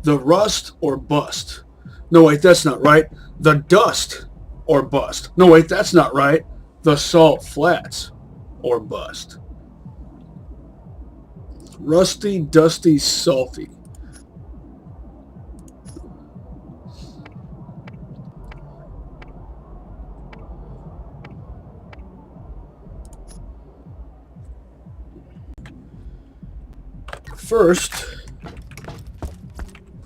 The rust or bust. No, wait, that's not right. The dust or bust. No, wait, that's not right. The salt flats or bust. Rusty, dusty, salty. First,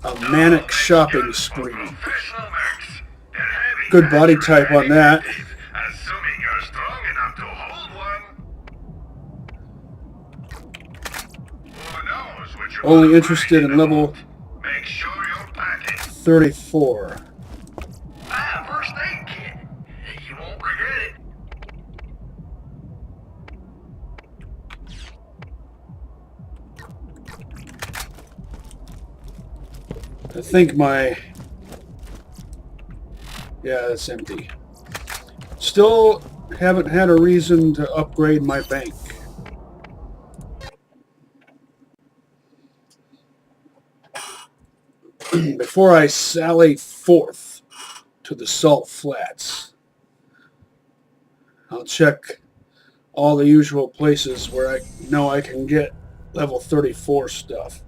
a manic shopping spree. Good body type on that. Assuming you're strong enough to hold one. Who knows what you're Only interested in level Make sure you're packing. 34. First aid kit. You won't regret it. I think my... Yeah, that's empty. Still haven't had a reason to upgrade my bank. Before I sally forth to the salt flats, I'll check all the usual places where I know I can get level 34 stuff.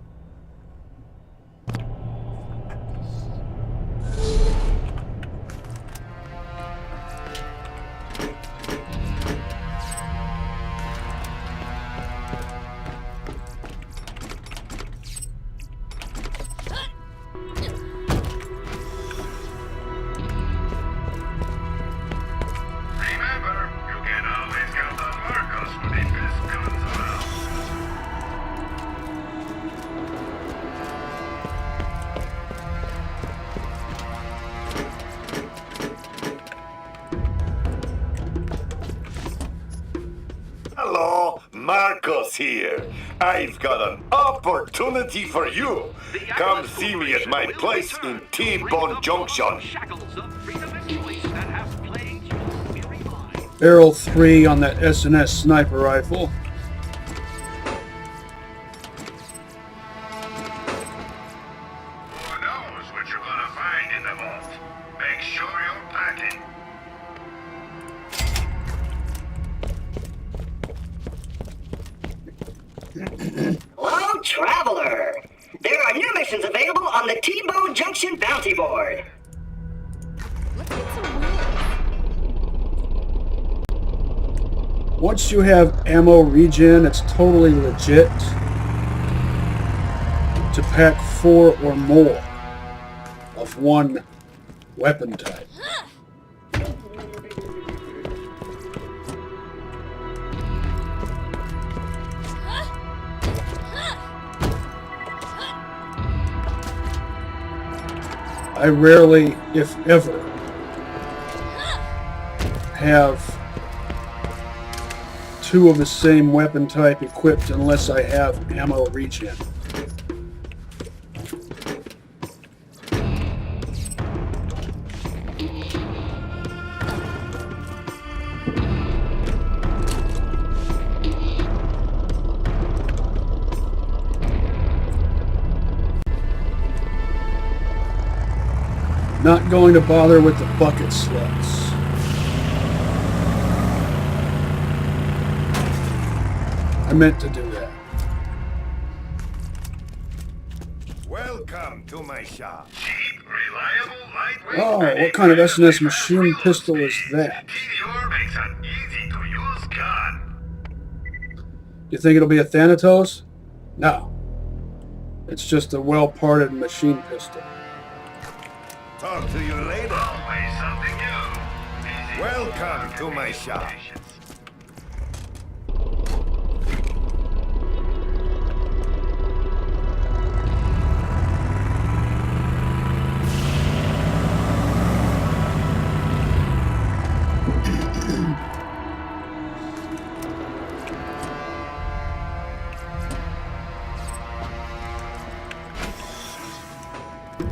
Remember, you can always count on Marcos for the best guns around. Hello, Marcos here. I've got an opportunity for you. Come see me at my place in T-Bone Junction. Barrel 3 on that S&S sniper rifle. Who knows what you're gonna find in the vault? Make sure you're packing. Hello, traveler! There are new missions available on the T-Bone Junction bounty board. Let's get some wheels. Once you have ammo regen, it's totally legit to pack 4 or more of one weapon type. I rarely, if ever, have 2 of the same weapon type equipped unless I have ammo regen. Not going to bother with the bucket sluts. I meant to do that. Welcome to my shop. Cheap, reliable, lightweight. Oh, what kind of S&S machine pistol is that? TDR makes an easy-to-use gun. You think it'll be a Thanatos? No. It's just a well-parted machine pistol. Talk to you later. Always something new. Easy Welcome to my shop.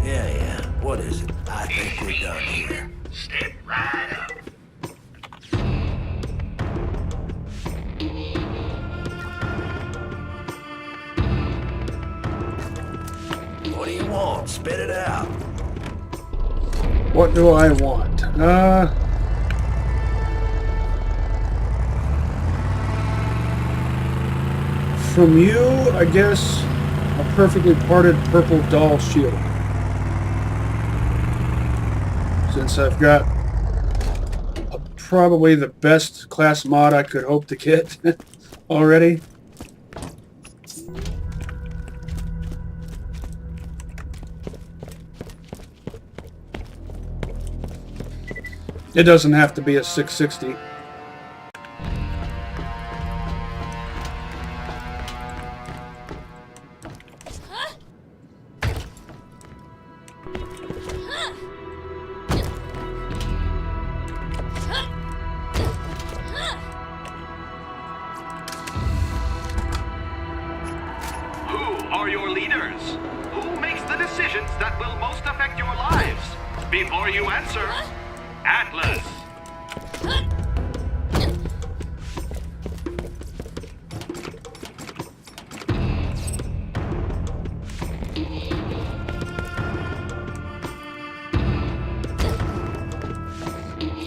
Yeah. What is it? I think we're done here. Step right up. What do you want? Spit it out. What do I want? From you, I guess, a perfectly parted purple Dahl shield. Since I've got probably the best class mod I could hope to get already. It doesn't have to be a 660. Who are your leaders? Who makes the decisions that will most affect your lives? Before you answer, Atlas.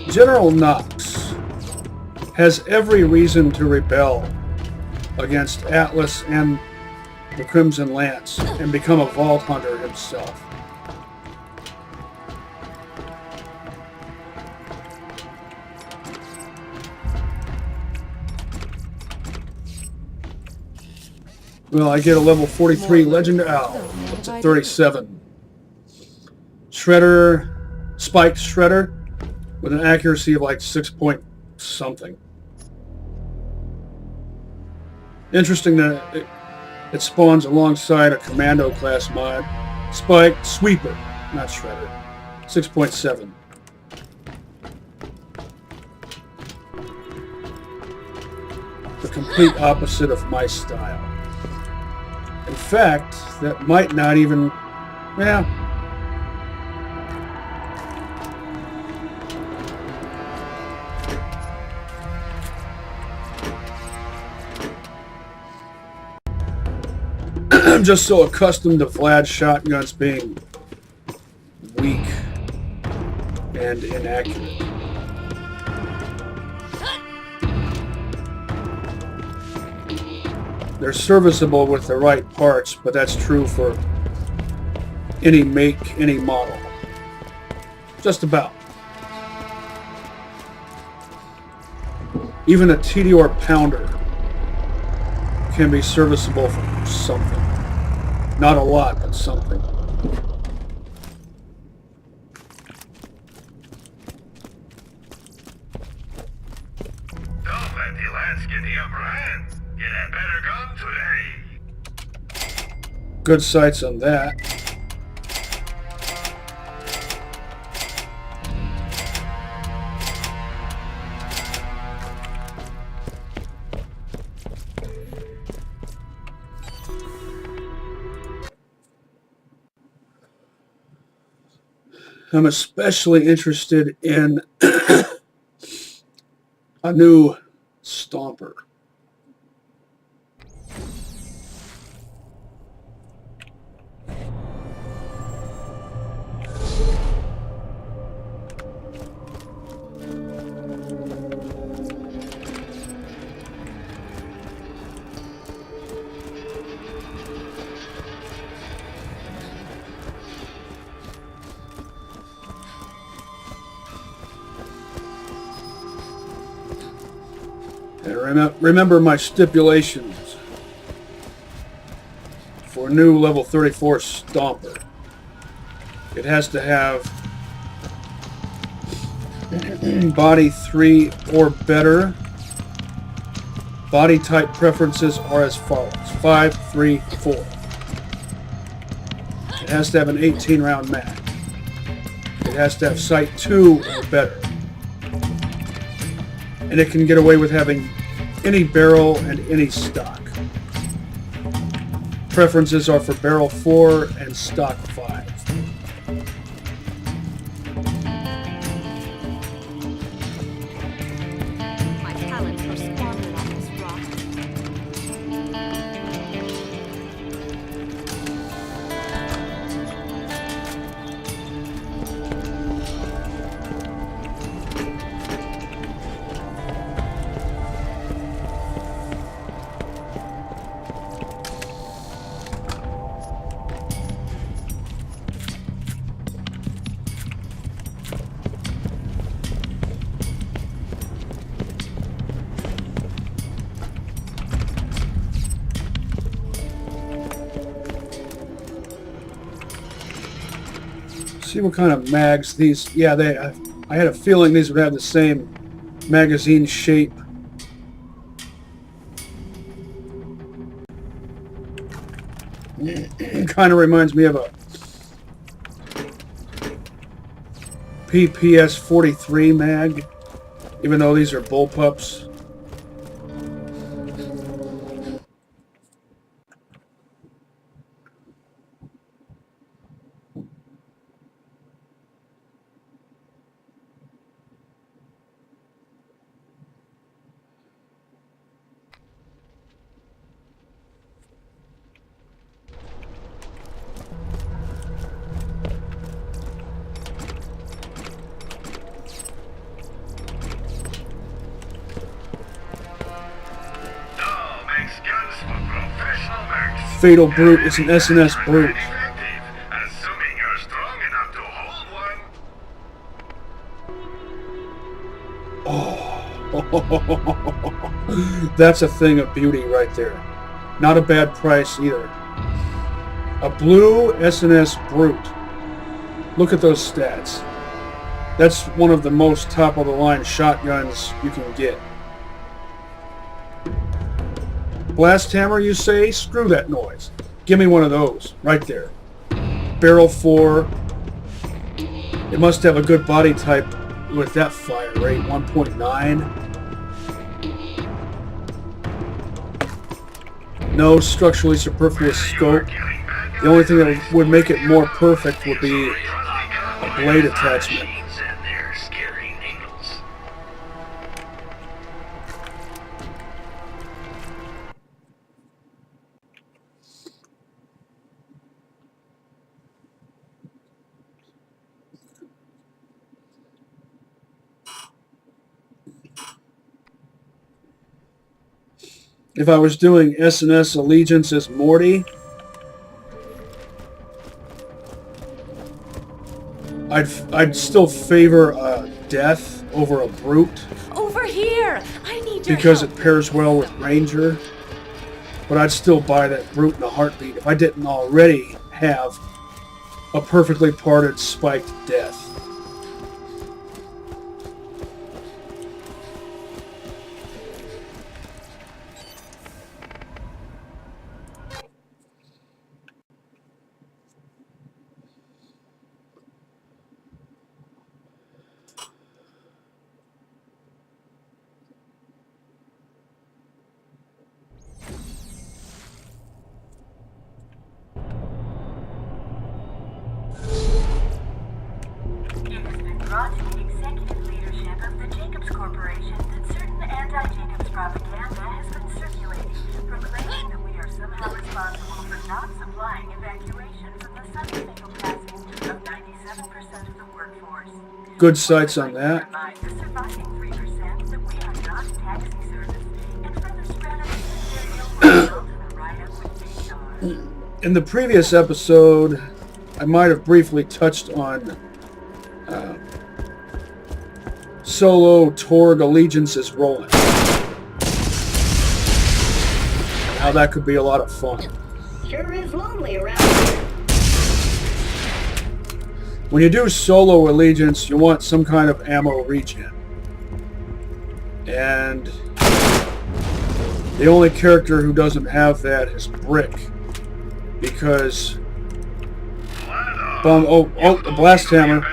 General Knox has every reason to rebel against Atlas and the Crimson Lance and become a vault hunter himself. Well, I get a level 43 legendary. Oh, what's it? 37. Shredder, spiked shredder with an accuracy of like 6 point something. Interesting that it spawns alongside a commando class mod. Spiked sweeper, not shredder. 6.7. The complete opposite of my style. In fact, that might not even, well, I'm just so accustomed to Vlad's shotguns being weak and inaccurate. They're serviceable with the right parts, but that's true for any make, any model. Just about. Even a TDR pounder can be serviceable for something. Not a lot, but something. Don't let the Lance get the upper hand. Get a better gun today. Good sights on that. I'm especially interested in a new stomper. And remember my stipulations for new level 34 Stomper. It has to have body 3 or better. Body type preferences are as follows: 5, 3, 4. It has to have an 18 round mag. It has to have sight 2 or better. And it can get away with having any barrel and any stock. Preferences are for barrel 4 and stock 5. My talents are squandered on this rock. See what kind of mags these... Yeah, I had a feeling these would have the same magazine shape. Kind of reminds me of a PPS 43 mag, even though these are bullpups. Fatal Brute is an SNS Brute. Assuming you're strong enough to hold Oh, that's a thing of beauty right there. Not a bad price either. A blue SNS Brute. Look at those stats. That's one of the most top-of-the-line shotguns you can get. Blast hammer, you say? Screw that noise. Give me one of those. Right there. Barrel 4. It must have a good body type with that fire rate. 1.9. No structurally superfluous scope. The only thing that would make it more perfect would be a blade attachment. If I was doing SNS Allegiance as Morty, I'd still favor Death over a Brute. Over here! I need your because help. it pairs well with Ranger. But I'd still buy that Brute in a heartbeat if I didn't already have a perfectly parted spiked Death. brought to the executive leadership of the Jacobs Corporation that certain anti-Jacobs propaganda has been circulating, proclaiming that we are somehow responsible for not supplying evacuation from the scientific capacity of 97% of the workforce. Good sights on that. Remind the surviving 3% that we are not a taxi service, and further spread a scenario where result in a write-up with HR. In the previous episode, I might have briefly touched on solo Torg Allegiance's rolling. How that could be a lot of fun. Sure is lonely around here. When you do solo Allegiance, you want some kind of ammo regen. And the only character who doesn't have that is Brick. Because... the blast hammer.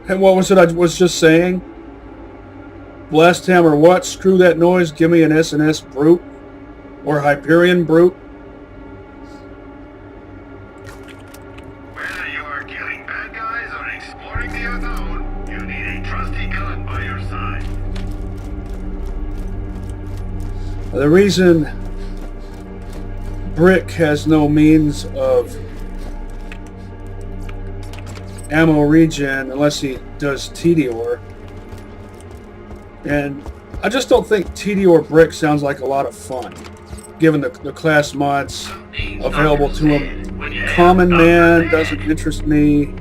And what was it I was just saying? Blast hammer what? Screw that noise. Give me an SNS Brute. Or Hyperion Brute. Whether you are killing bad guys or exploring the unknown, you need a trusty gun by your side. The reason Brick has no means of ammo regen unless he does Tediore. And I just don't think Tediore Brick sounds like a lot of fun, given the class mods available to him. Common Man doesn't interest me.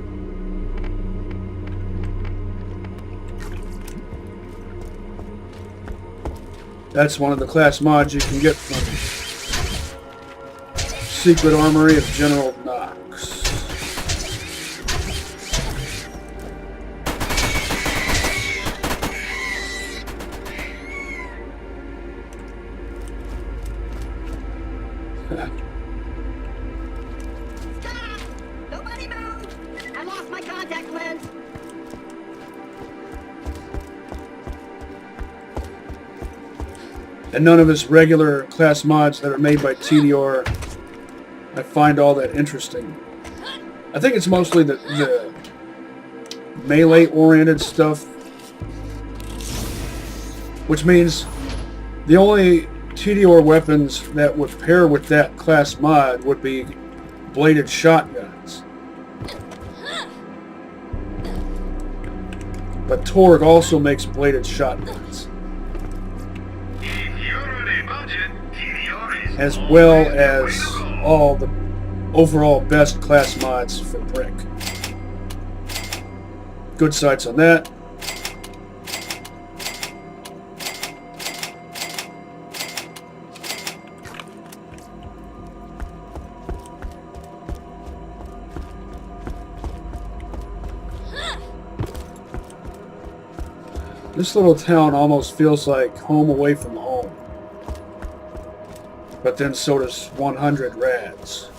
That's one of the class mods you can get from secret armory of General Knox. Nobody move! I lost my contact lens. And none of his regular class mods that are made by TDR I find all that interesting. I think it's mostly the melee-oriented stuff, which means the only TDR weapons that would pair with that class mod would be bladed shotguns. But Torg also makes bladed shotguns, as well as all the overall best class mods for Brick. Good sights on that. This little town almost feels like home away from home. But then so does 100 Rads.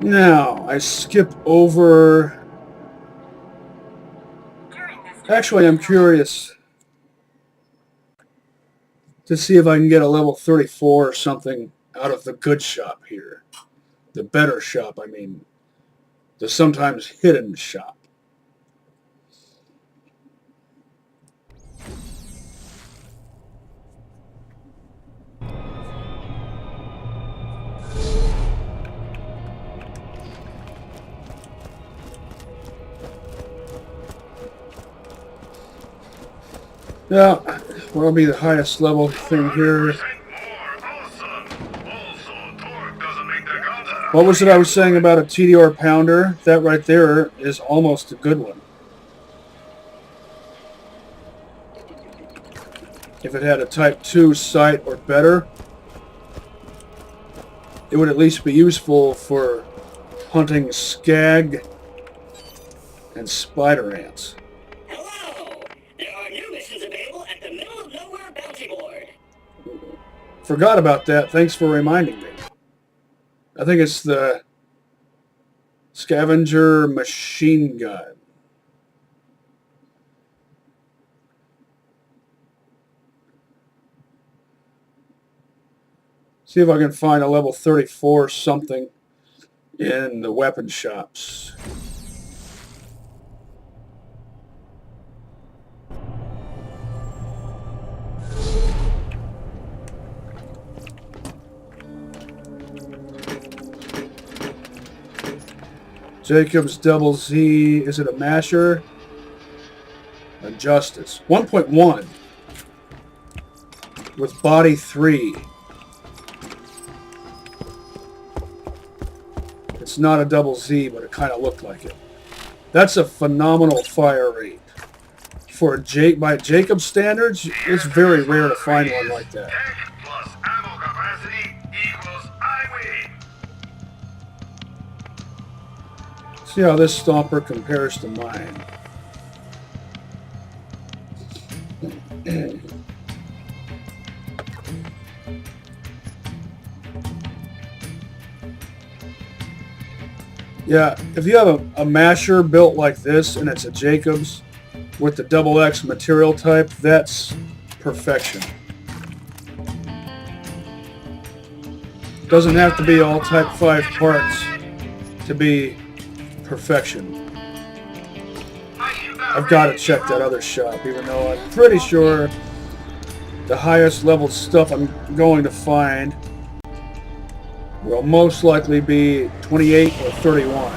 Now, I skip over... Actually, I'm curious to see if I can get a level 34 or something out of the good shop here. The better shop, I mean. The sometimes hidden shop. Yeah, what'll be the highest level thing here? What was it I was saying about a TDR pounder? That right there is almost a good one. If it had a Type 2 sight or better, it would at least be useful for hunting skag and spider ants. Forgot about that. Thanks for reminding me. I think it's the scavenger machine gun. See if I can find a level 34 something in the weapon shops. Jacob's Double Z, is it a masher? A Justice. 1.1 with body 3. It's not a Double Z, but it kind of looked like it. That's a phenomenal fire rate. For by Jacob's standards, it's very rare to find one like that. See how this stomper compares to mine. Yeah, if you have a masher built like this and it's a Jacobs with the XX material type, that's perfection. Doesn't have to be all Type 5 parts to be perfection. I've got to check that other shop, even though I'm pretty sure the highest level stuff I'm going to find will most likely be 28 or 31.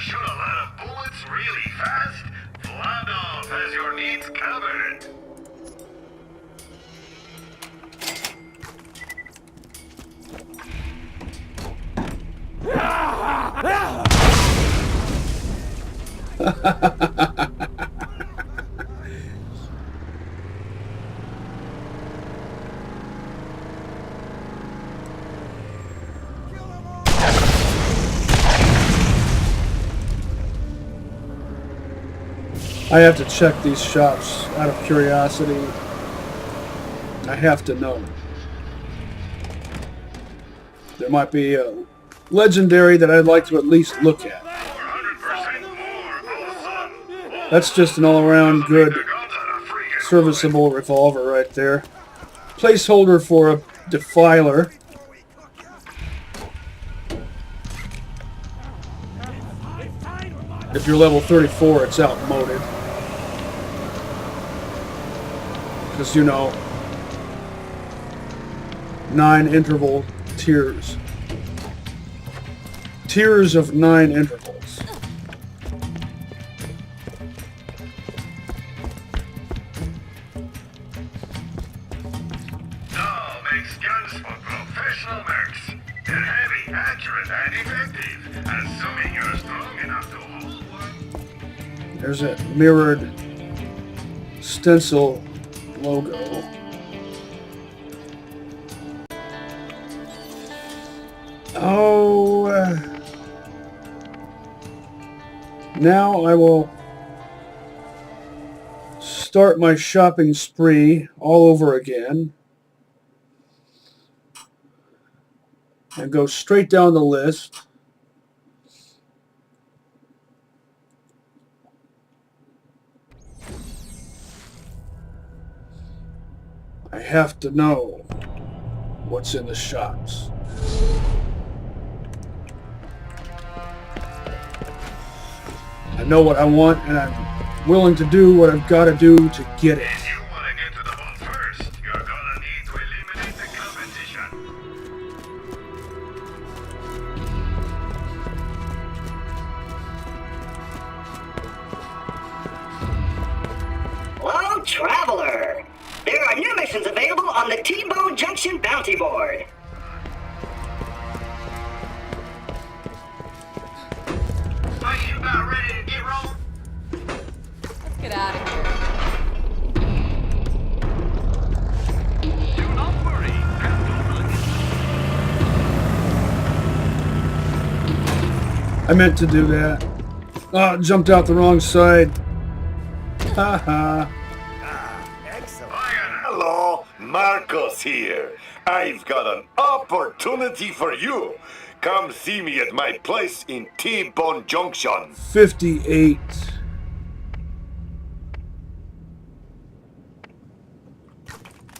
shoot a lot of bullets really fast? Vladov has your needs covered. I have to check these shops out of curiosity. I have to know. There might be a legendary that I'd like to at least look at. That's just an all-around good, serviceable revolver right there. Placeholder for a defiler. If you're level 34, it's outmoded. Because, you know, 9 interval tiers. Tiers of 9 intervals. Dahl makes guns for professional mercs. They're heavy, accurate, and effective. Assuming you're strong enough to hold one. There's a mirrored stencil logo. Oh, now I will start my shopping spree all over again and go straight down the list. I have to know what's in the shops. I know what I want, and I'm willing to do what I've got to do to get it. If you want to get to the ball first, you're gonna need to eliminate the competition. Hello, traveler. There are new missions available on the T-Bone Junction bounty board. Are you about ready to get rolling? Let's get out of here. Do not worry. I meant to do that. Oh, jumped out the wrong side. Haha. Hello, Marcos here. I've got an opportunity for you. Come see me at my place in T-Bone Junction. 58.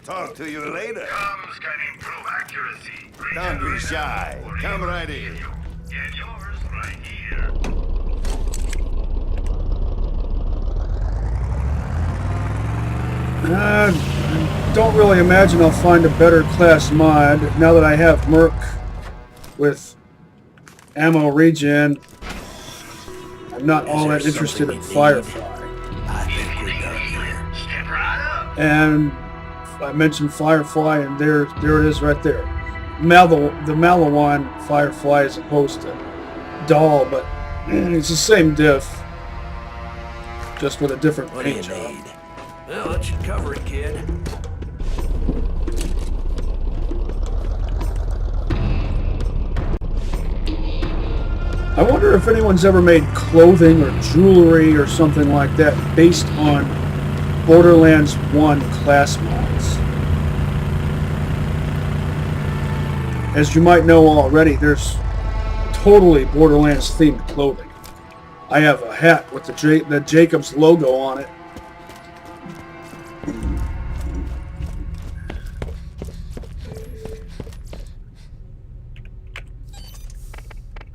Talk to you later. Comms can improve accuracy. Don't be shy. Come right in. Get yours right here. I don't really imagine I'll find a better class mod now that I have Merc with ammo regen. I'm not all that interested in Firefly. I think we're done here. Step right up. And I mentioned Firefly, and there it is right there. The Malawan Firefly as opposed to Dahl, but it's the same diff, just with a different What do you paint job. need? Well, that should cover it, kid. I wonder if anyone's ever made clothing or jewelry or something like that based on Borderlands 1 class mods. As you might know already, there's totally Borderlands themed clothing. I have a hat with the Jacobs logo on it.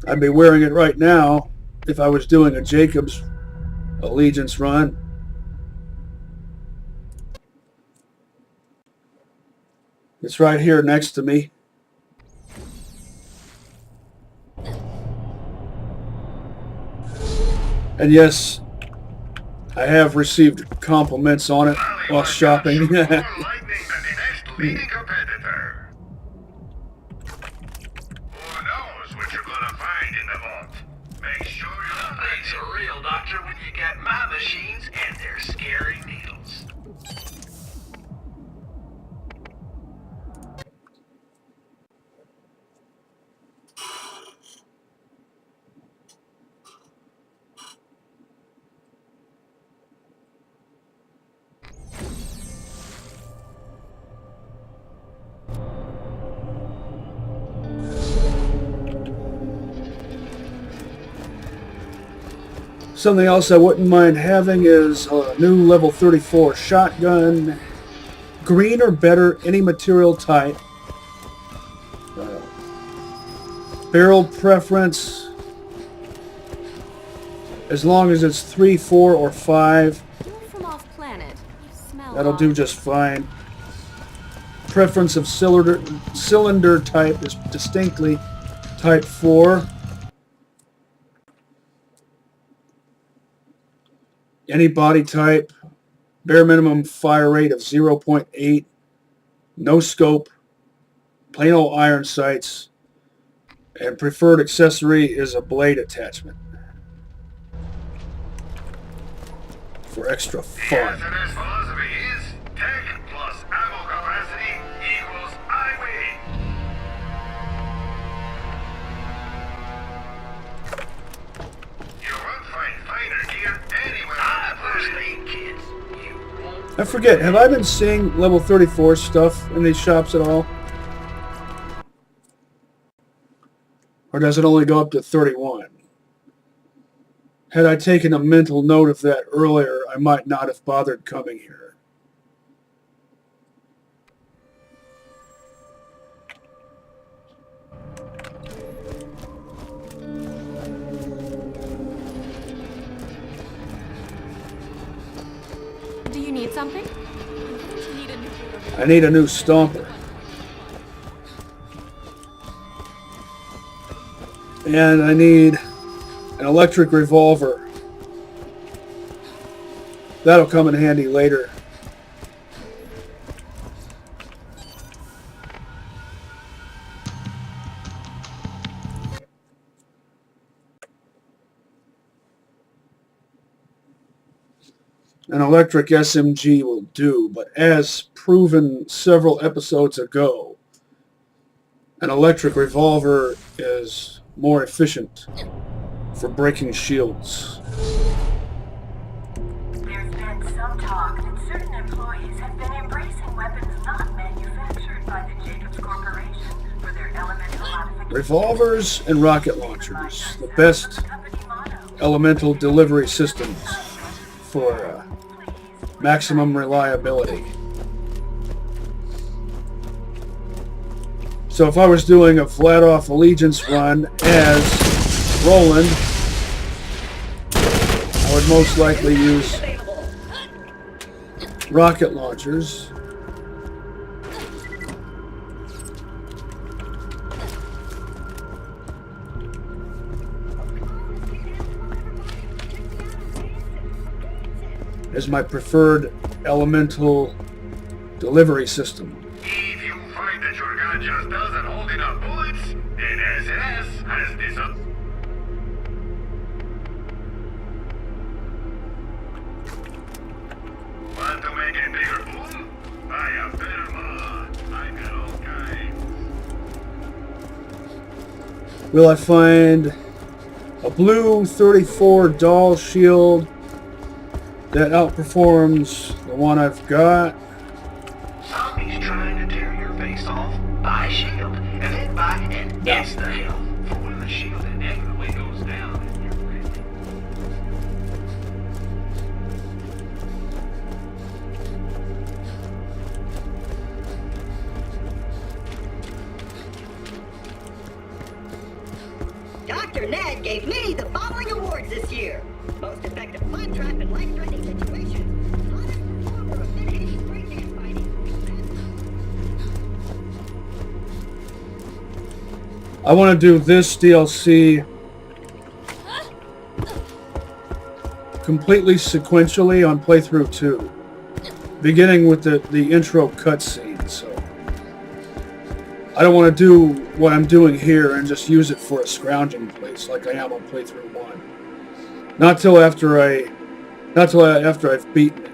I'd be wearing it right now if I was doing a Jacobs Allegiance run. It's right here next to me. And yes, I have received compliments on it while shopping. More lightning than the next leading competitor. Who knows what you're gonna find in the vault? Make sure you're Nothing's a real doctor when you got my machines and their scary needles. Something else I wouldn't mind having is a new level 34 shotgun. Green or better, any material type. Barrel preference, as long as it's 3, 4, or 5. You're from off planet. You smell That'll do odd. just fine. Preference of cylinder type is distinctly type 4. Any body type, bare minimum fire rate of 0.8, no scope, plain old iron sights, and preferred accessory is a blade attachment for extra fun. SNS philosophy is tech plus ammo capacity equals I win. You won't find finer gear anywhere. I first aid kids. You won't. I forget, have I been seeing level 34 stuff in these shops at all? Or does it only go up to 31? Had I taken a mental note of that earlier, I might not have bothered coming here. Do you need something? I need a new stomper. And I need an electric revolver. That'll come in handy later. An electric SMG will do, but as proven several episodes ago, an electric revolver is more efficient for breaking shields. There's been some talk that certain employees have been embracing weapons not manufactured by the Jacobs Corporation for their elemental modification. Revolvers and rocket launchers, the best elemental delivery systems for maximum reliability. So if I was doing a flat-off Allegiance run as Roland, I would most likely use rocket launchers. As my preferred elemental delivery system. If you find that your gun just doesn't hold enough bullets, then SNS has this up. Want to make a bigger boom? Buy a better mod. I got all kinds. Will I find a blue 34 Dahl shield that outperforms the one I've got? Somebody's trying to tear your face off. Buy a shield, and then buy an extra health for when the shield inevitably goes down and you're ready. Dr. Ned gave me the following awards this year. Most effective flat trap in life-threatening situations. Hottest performer of mid-80s breakdance fighting. I want to do this DLC completely sequentially on Playthru 2, beginning with the intro cutscene. So I don't want to do what I'm doing here and just use it for a scrounging place like I am on Playthru 1. Not till after I've beaten it.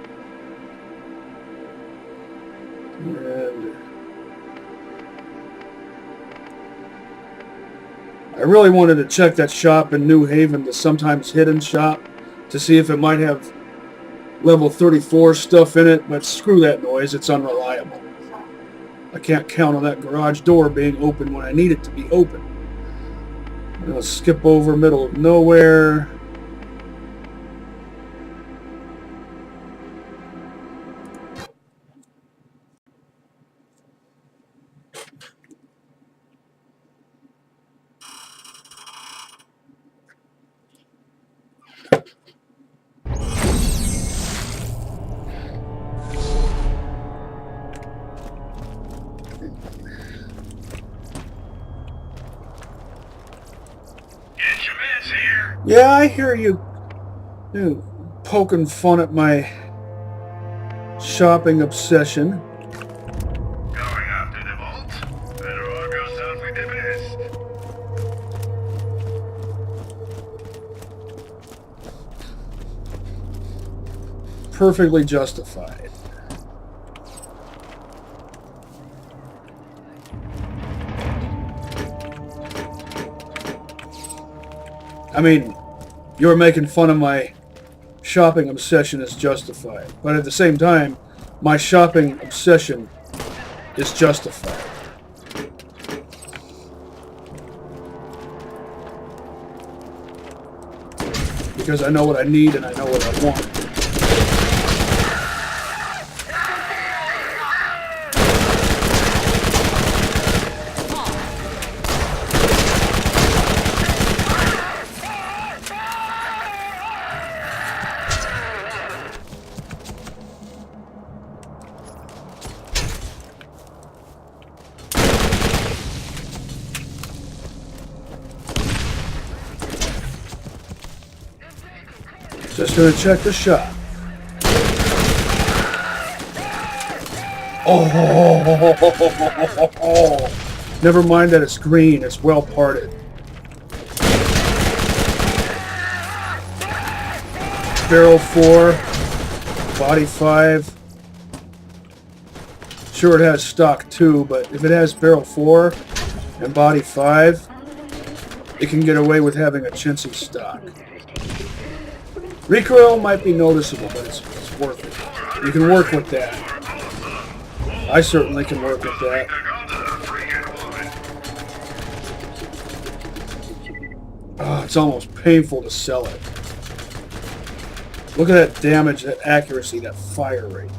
And I really wanted to check that shop in New Haven, the sometimes hidden shop, to see if it might have level 34 stuff in it, but screw that noise, it's unreliable. I can't count on that garage door being open when I need it to be open. I'm going to skip over middle of nowhere. Yeah, I hear you poking fun at my shopping obsession. Going up to the vault? Better arm yourself with the best. Perfectly justified. I mean, you're making fun of my shopping obsession is justified. But at the same time, my shopping obsession is justified. Because I know what I need and I know what I want. Just gonna check the shop. Oh, never mind that it's green, it's well parted. Barrel 4, body 5. Sure, it has stock 2, but if it has barrel 4 and body 5, it can get away with having a chintzy stock. Recoil might be noticeable, but it's worth it. You can work with that. I certainly can work with that. Oh, it's almost painful to sell it. Look at that damage, that accuracy, that fire rate.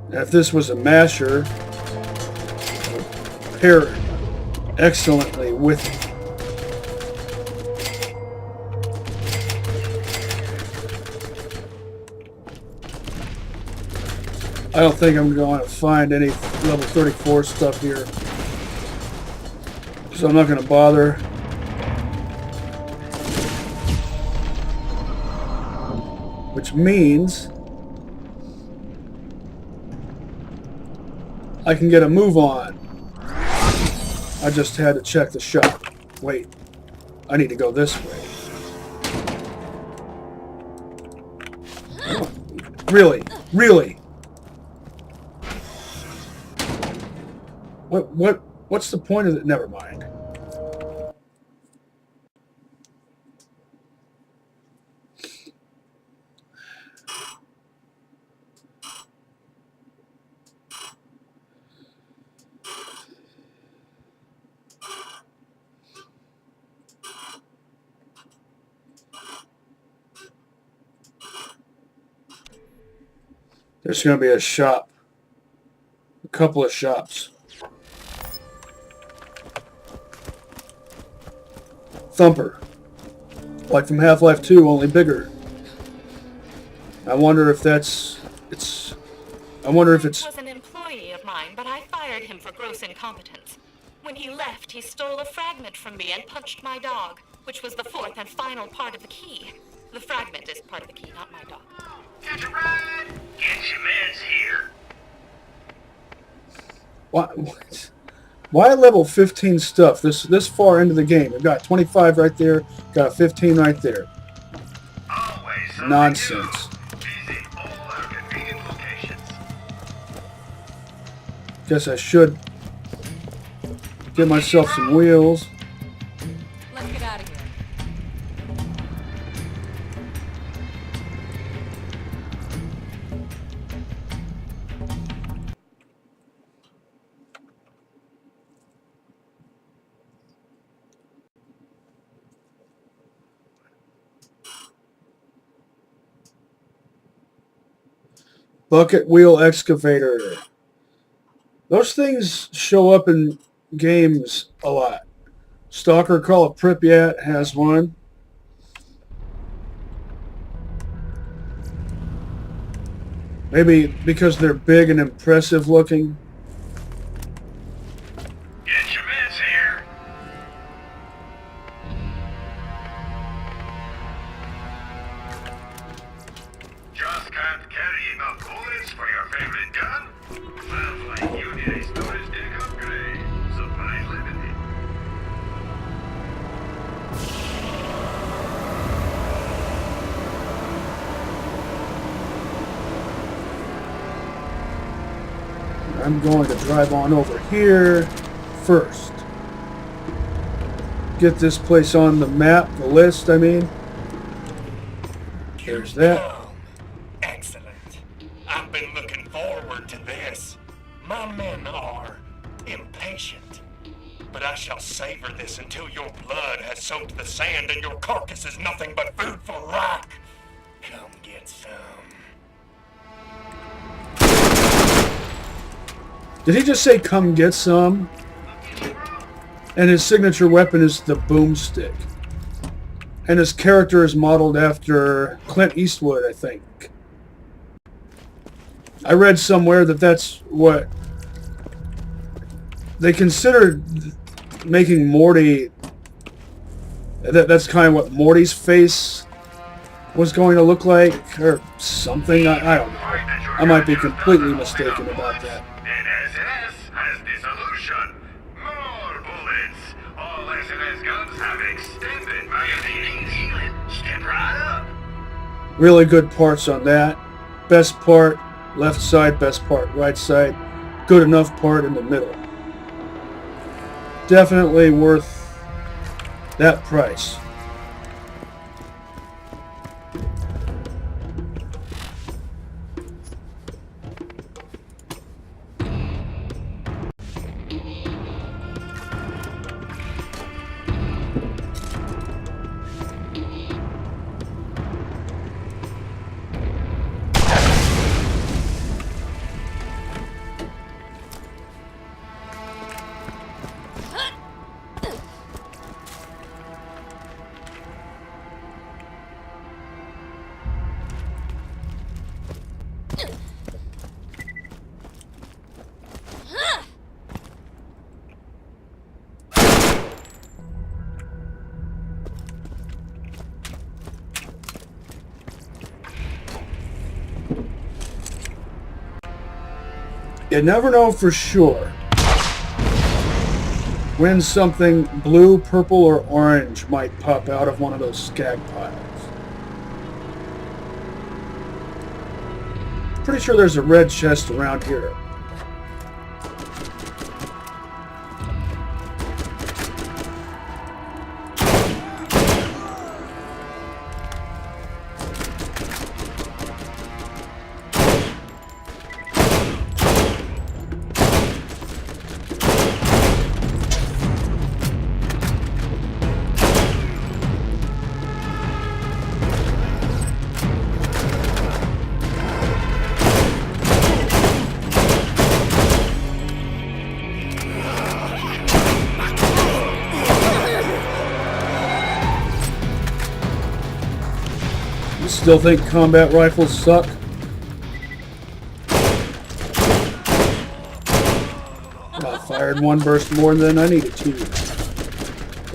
Now, if this was a masher, it would pair excellently with it. I don't think I'm going to find any level 34 stuff here. So I'm not going to bother. Which means I can get a move on. I just had to check the shop. Wait, I need to go this way. Really? Really? What's the point of it? Never mind. There's going to be a shop. A couple of shops. Thumper. Like from Half-Life 2, only bigger. I wonder if it's... He was an employee of mine, but I fired him for gross incompetence. When he left, he stole a fragment from me and punched my dog. which was the fourth and final part of the key. The fragment is part of the key, not my dog. Get your ride! Get your meds here. What? Why level 15 stuff this far into the game? We've got 25 right there, got a 15 right there. Always something Nonsense. new. Visit all our convenient locations. Guess I should get myself some wheels. Let's get out of here. Bucket wheel excavator. Those things show up in games a lot. Stalker Call of Pripyat has one. Maybe because they're big and impressive looking. Get your meds here. Just can't carry enough bullets for your favorite gun? Sounds like you need a storage deck upgrade. Supplies limited. I'm going to drive on over here first. Get this place on the map, the list, I mean. There's that. Excellent. I've been looking forward to this. My men are impatient. But I shall savor this until your blood has soaked the sand and your carcass is nothing but food for rock. Come get some. Did he just say come get some? And his signature weapon is the boomstick. And his character is modeled after Clint Eastwood, I think. I read somewhere that that's what they considered making Morty. That's kind of what Morty's face was going to look like, or something. I don't know. I might be completely mistaken about that. And SNS has the solution. More bullets. All SNS guns have extended magazine healing. Step right up. Really good parts on that. Best part, left side. Best part, right side. Good enough part in the middle. Definitely worth that price. You never know for sure when something blue, purple, or orange might pop out of one of those skag piles. Pretty sure there's a red chest around here. Still think combat rifles suck? I fired one burst more than I needed to.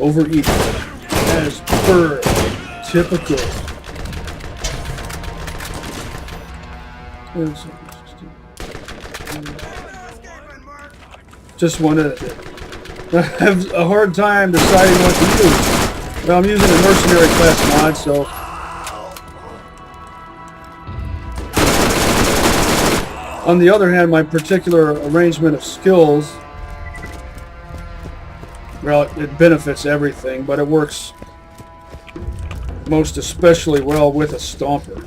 Overeating. As per typical. Just wanted to have a hard time deciding what to use. Well, I'm using a mercenary class mod, so on the other hand, my particular arrangement of skills, well, it benefits everything, but it works most especially well with a stomper.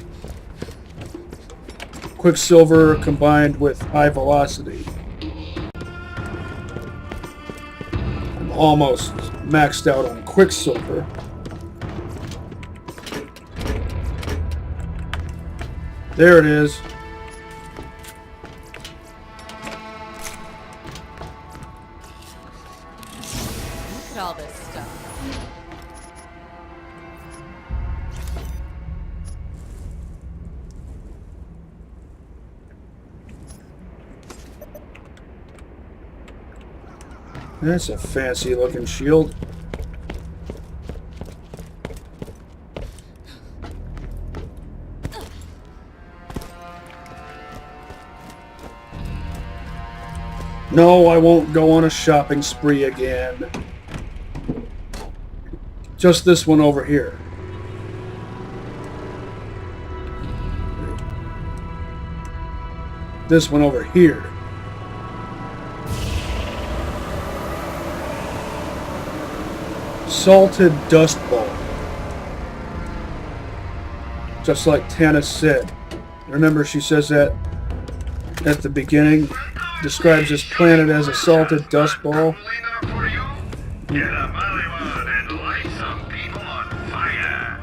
Quicksilver combined with high velocity. I'm almost maxed out on Quicksilver. There it is. Look at all this stuff. That's a fancy looking shield. No, I won't go on a shopping spree again. Just this one over here. This one over here. Salted dust ball. Just like Tana said. Remember she says that at the beginning? Describes this planet as a salted dust ball. Get a Bollywood and light some people on fire.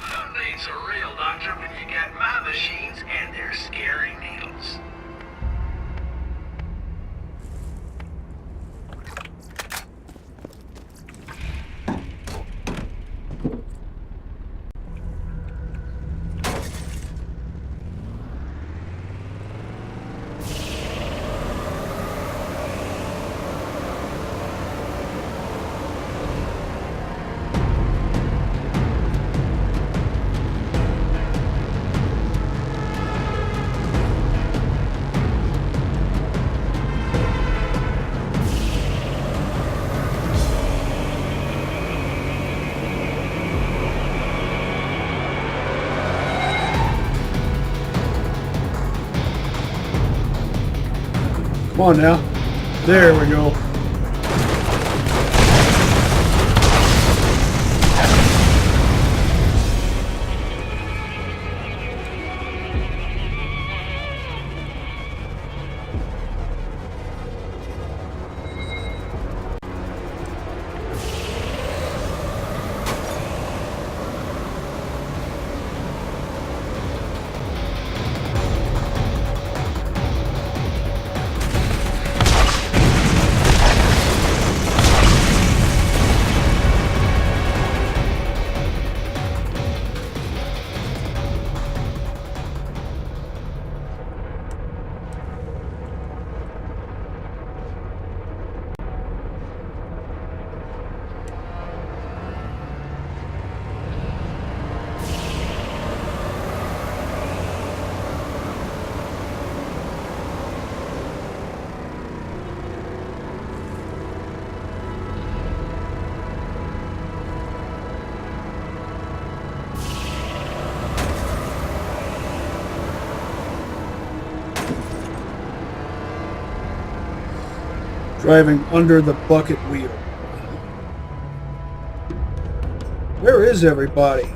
Who needs a real doctor when you got my machines and their scary needles? Come on now. There we go. Driving under the bucket wheel. Where is everybody?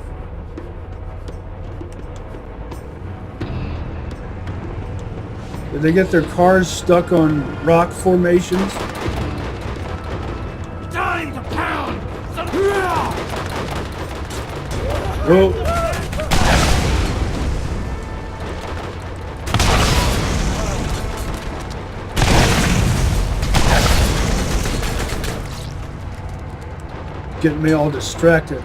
Did they get their cars stuck on rock formations? Time to pound some. Oh. Getting me all distracted.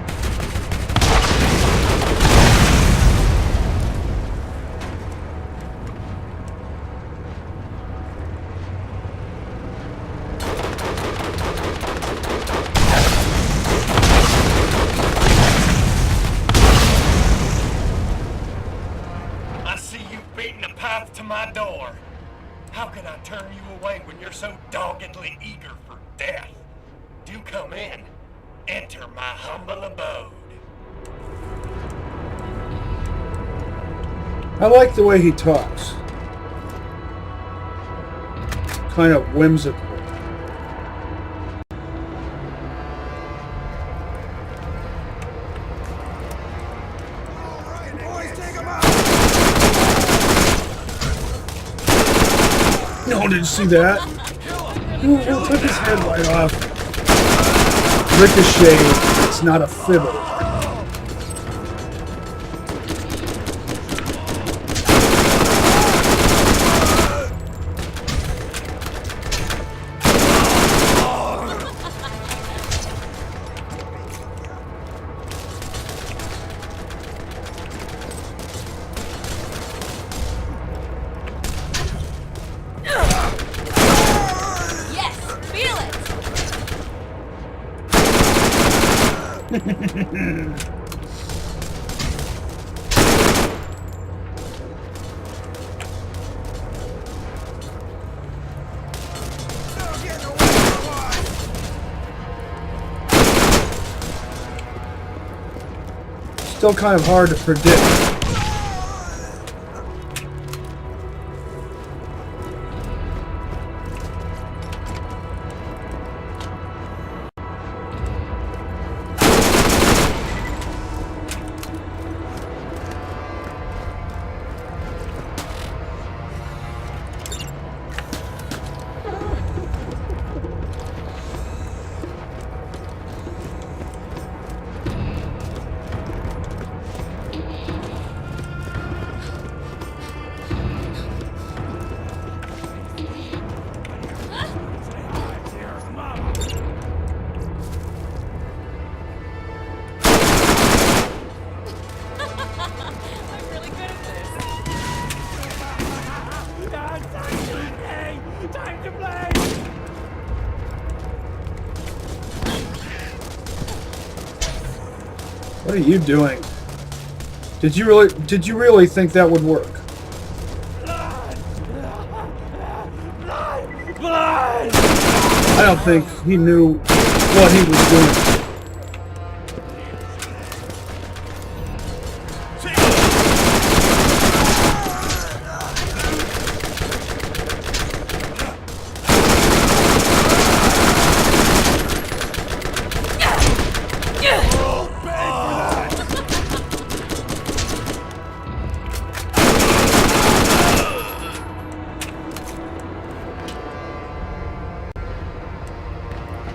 more. How can I turn you away when you're so doggedly eager for death? Do come in. Enter my humble abode. I like the way he talks. Kind of whimsical. No, did you see that? Who took his head right off? Ricochet. It's not a fiddle. Still kind of hard to predict. What are you doing? Did you really think that would work? I don't think he knew what he was doing.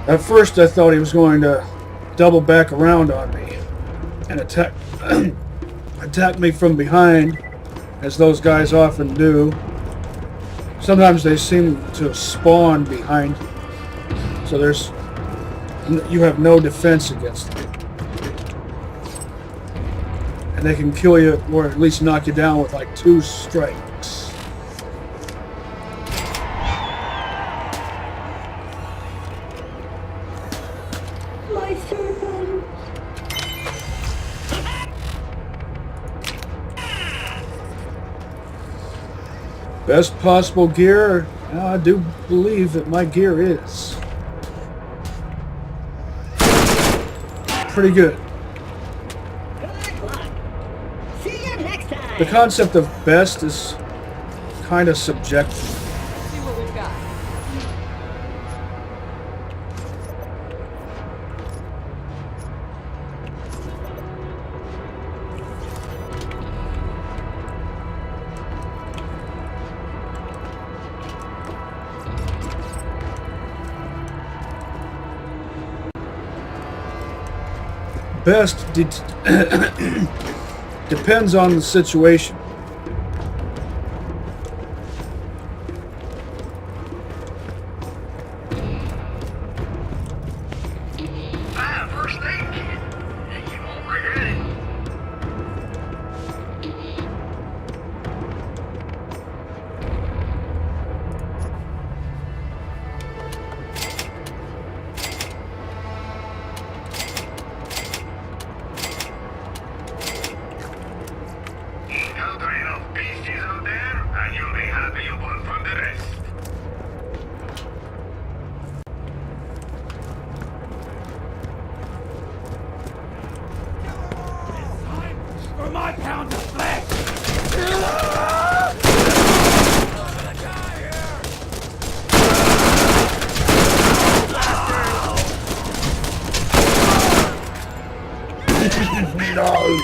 At first I thought he was going to double back around on me and attack me from behind, as those guys often do. Sometimes they seem to spawn behind, so you have no defense against them. And they can kill you, or at least knock you down with like 2 strikes. Best possible gear? I do believe that my gear is pretty good. Good luck. See you next time. The concept of best is kind of subjective. See what we've got. Best depends on the situation. First aid kit. You won't regret it. How one from the rest. For my pound of flesh! No!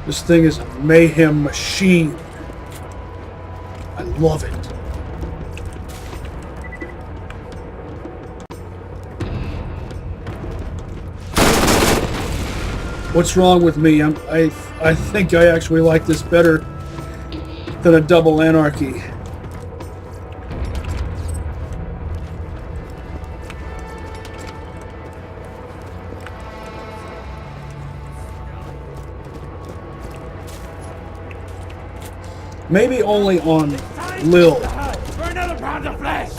This thing is a mayhem machine. I love it. What's wrong with me? I think I actually like this better than a double anarchy. Maybe only on Lil. For another pound of flesh!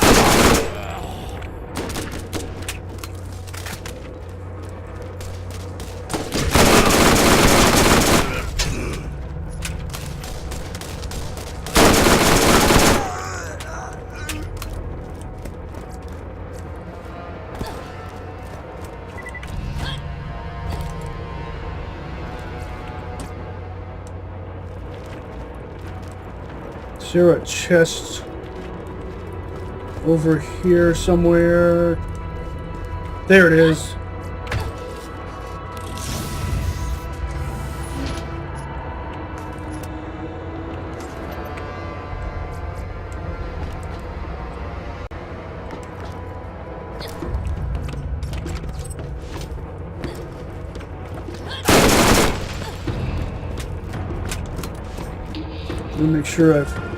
Is there a chest over here somewhere? There it is. Let me make sure I've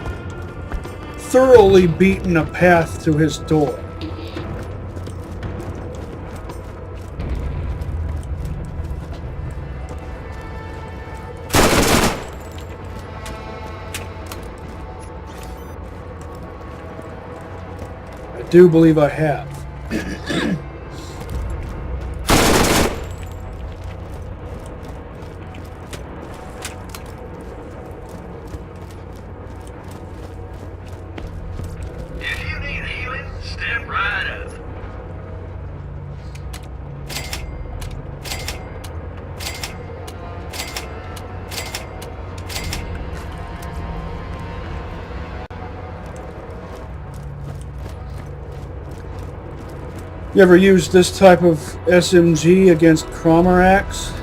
thoroughly beaten a path to his door. I do believe I have. You ever used this type of SMG against Cromerax?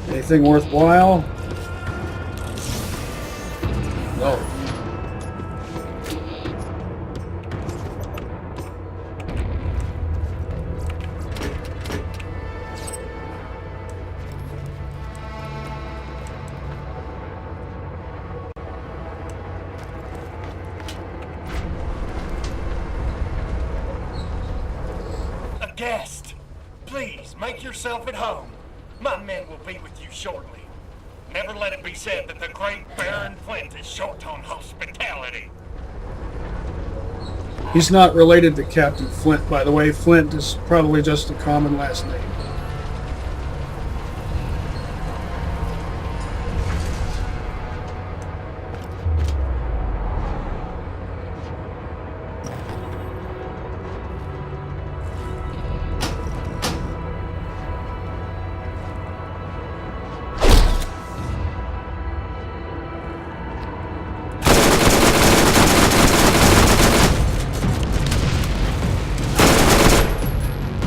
Anything worthwhile? No. A guest! Please, make yourself at home. My men will be with you shortly. Never let it be said that the great Baron Flint is short on hospitality. He's not related to Captain Flint, by the way. Flint is probably just a common last name.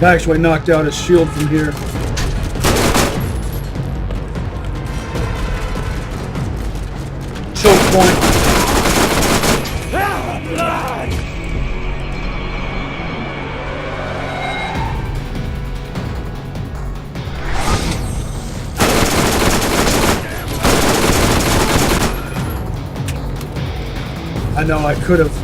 I actually knocked out his shield from here. Choke point. I know I could have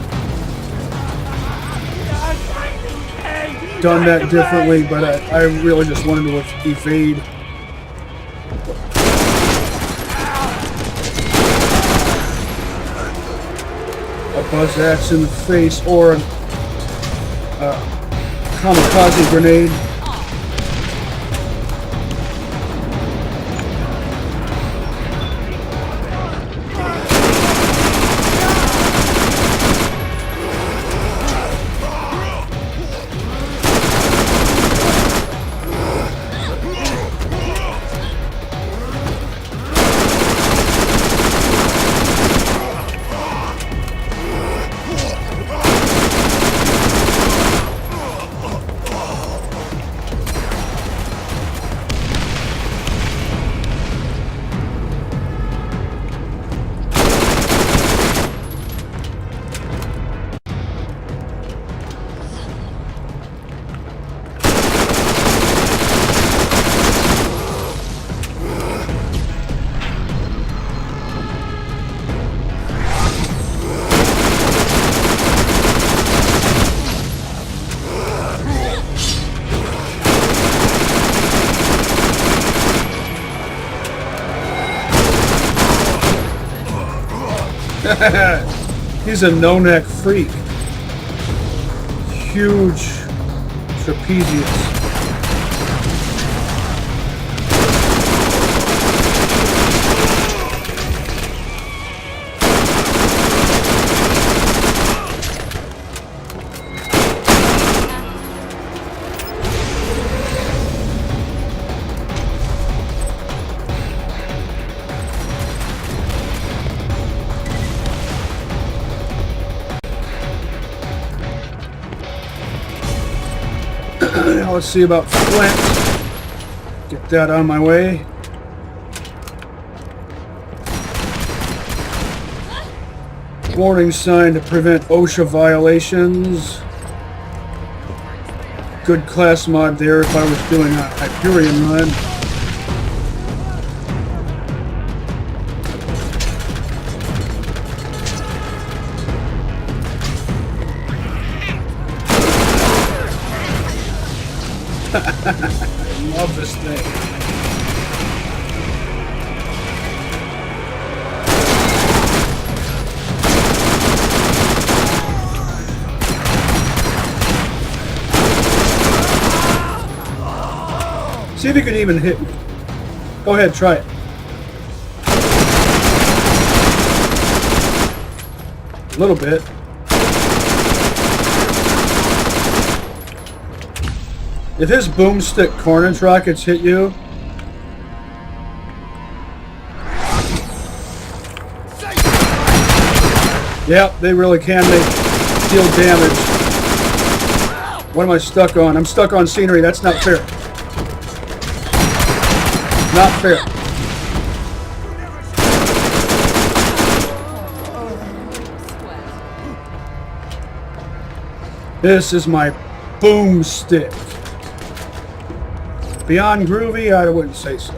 done that differently, but I really just wanted to evade. A buzz axe in the face or a kamikaze grenade. He's a no-neck freak. Huge trapezius. Now let's see about Flint. Get that on my way. Warning sign to prevent OSHA violations. Good class mod there if I was doing a Hyperion run. I love this thing. See if you can even hit me. Go ahead, try it. A little bit. If his boomstick carnage rockets hit you, yeah, they really can deal damage. What am I stuck on? I'm stuck on scenery. That's not fair. Not fair. This is my boomstick. Beyond groovy, I wouldn't say so.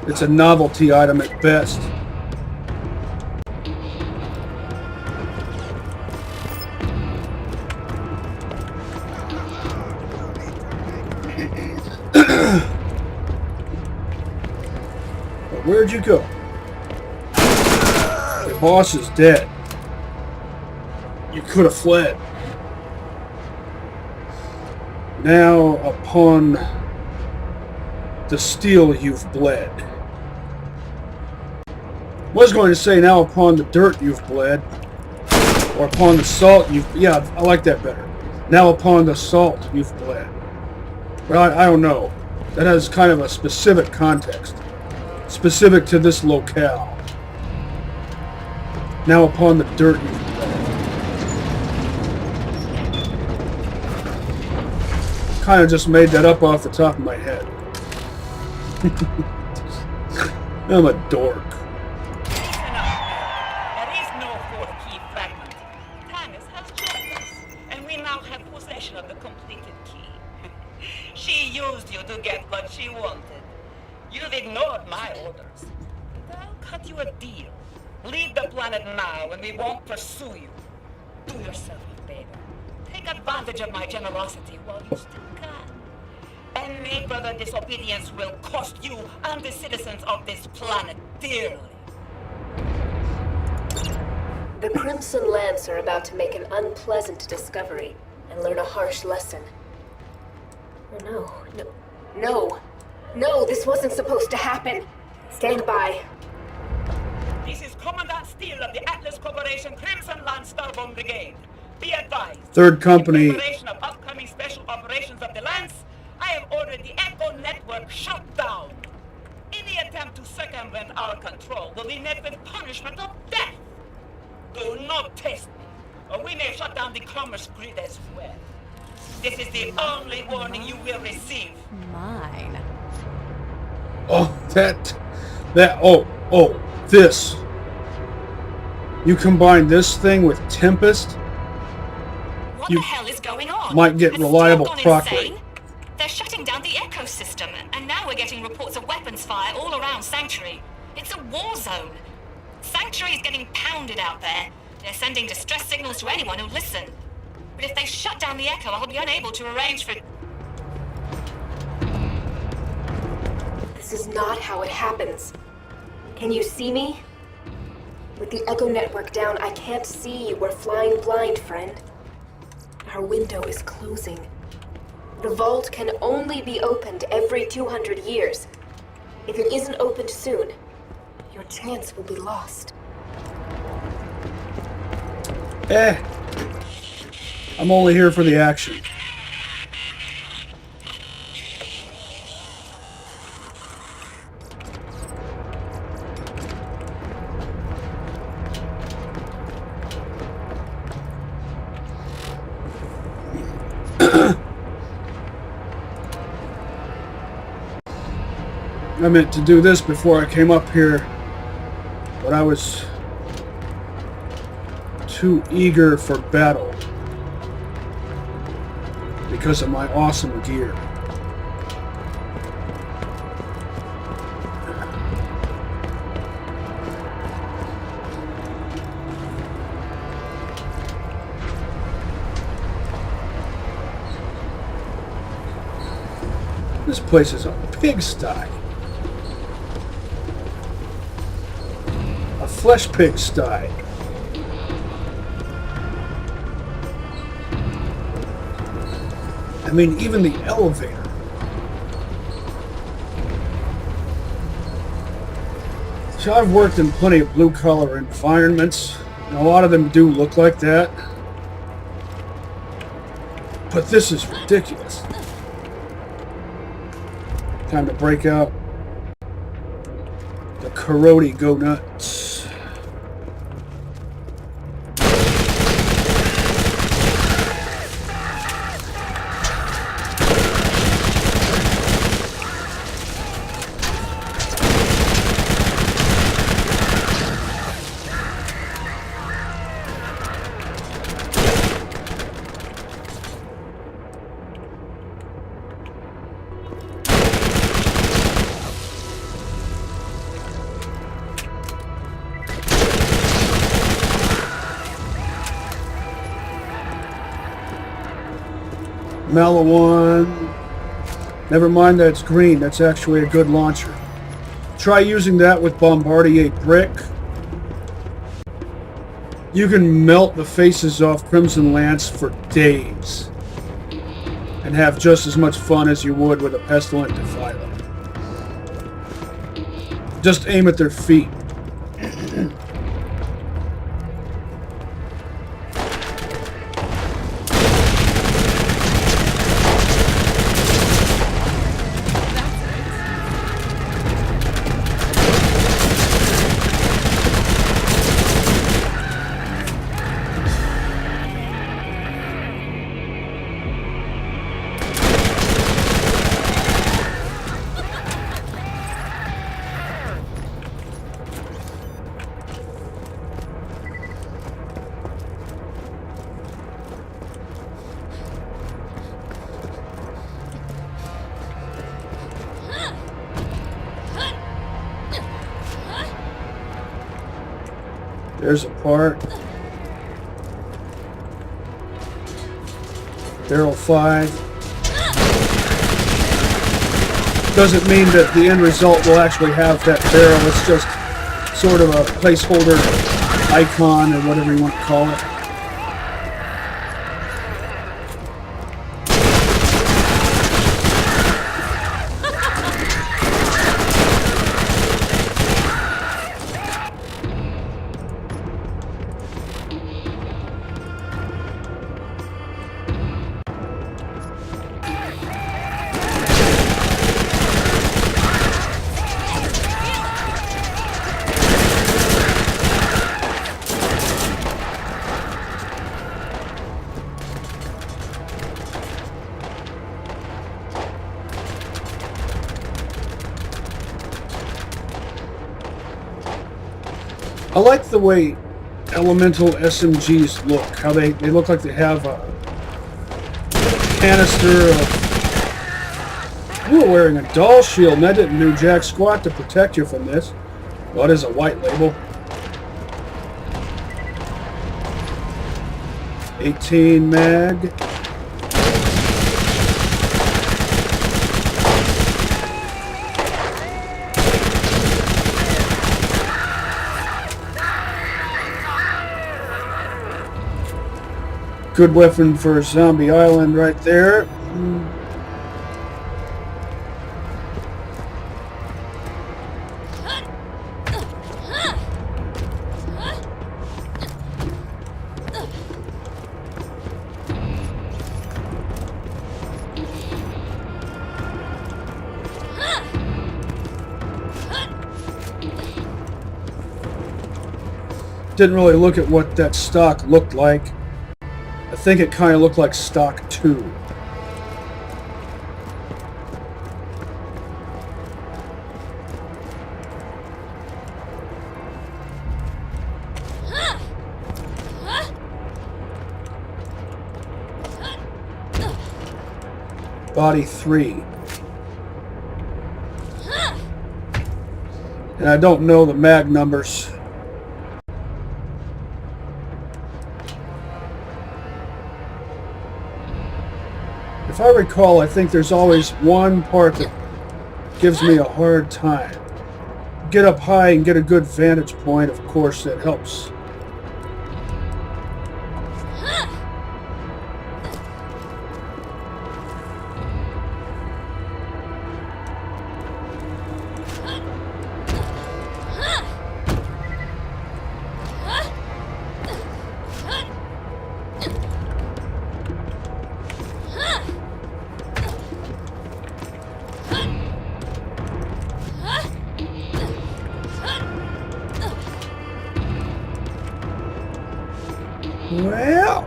It's a novelty item at best. But where'd you go? The boss is dead. You could have fled. Now upon the steel you've bled. Was going to say now upon the dirt you've bled. Or upon the salt you've... Yeah, I like that better. Now upon the salt you've bled. Well, I don't know. That has kind of a specific context. Specific to this locale. Now upon the dirt you've bled. Kind of just made that up off the top of my head. I'm a dork. There is no fourth key fragment. Tanis has joined us, and we now have possession of the completed key. She used you to get what she wanted. You've ignored my orders. But I'll cut you a deal. Leave the planet now and we won't pursue you. Do yourself a favor. Take advantage of my generosity while you still can. Any further disobedience will cost you and the citizens of this planet dearly. The Crimson Lance are about to make an unpleasant discovery and learn a harsh lesson. No, this wasn't supposed to happen. Stand by. This is Commandant Steele of the Atlas Corporation Crimson Lance Starbone Brigade. Be advised. Third company. In preparation of upcoming special operations of the Lance, I have ordered the Echo Network shut down. Any attempt to circumvent our control will be met with punishment of death. Do not test me, or we may shut down the commerce grid as well. This is the only warning you will receive. Mine. Oh, this. You combine this thing with Tempest, What you the hell is going on? might get Has reliable Steel gone crockery. insane? They're shutting down the ecosystem, and now we're getting reports of weapons fire all around Sanctuary. It's a war zone. Sanctuary is getting pounded out there. They're sending distress signals to anyone who'll listen. But if they shut down the Echo, I'll be unable to arrange for... This is not how it happens. Can you see me? With the Echo Network down, I can't see you. We're flying blind, friend. Our window is closing. The vault can only be opened every 200 years. If it isn't opened soon, your chance will be lost. I'm only here for the action. I meant to do this before I came up here, but I was too eager for battle because of my awesome gear. This place is a pigsty. A flesh pigsty. I mean, even the elevator. So I've worked in plenty of blue-collar environments, and a lot of them do look like that. But this is ridiculous. Time to break out the Karate Go Nuts. BL1. Never mind that it's green. That's actually a good launcher. Try using that with Bombardier Brick. You can melt the faces off Crimson Lance for days and have just as much fun as you would with a Pestilent Defiler. Just aim at their feet. There's a part. Barrel 5. Doesn't mean that the end result will actually have that barrel. It's just sort of a placeholder icon or whatever you want to call it. I like the way elemental SMGs look. How they look like they have a canister of... You were wearing a Dahl shield, and I didn't do jack squat to protect you from this. Well, it is a white label. 18 mag. Good weapon for Zombie Island right there. Didn't really look at what that stock looked like. I think it kind of looked like stock 2. Body 3. And I don't know the mag numbers. If I recall, I think there's always one part that gives me a hard time. Get up high and get a good vantage point, of course, that helps. Well,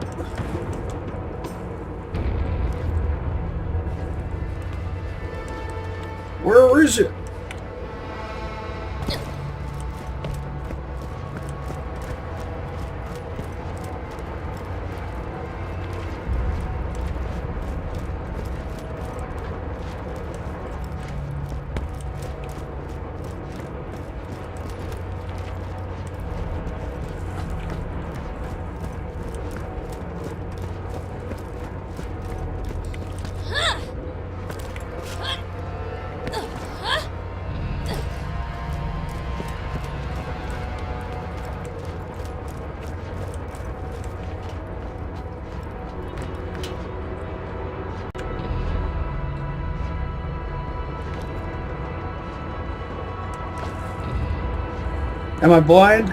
where is it? Am I blind?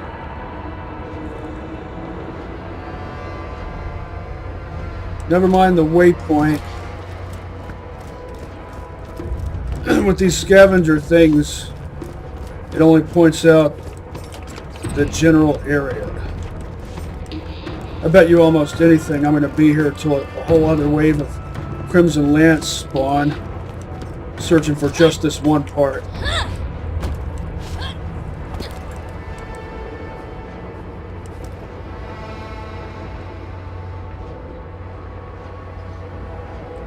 Never mind the waypoint. With these scavenger things, it only points out the general area. I bet you almost anything I'm going to be here till a whole other wave of Crimson Lance spawn, searching for just this one part.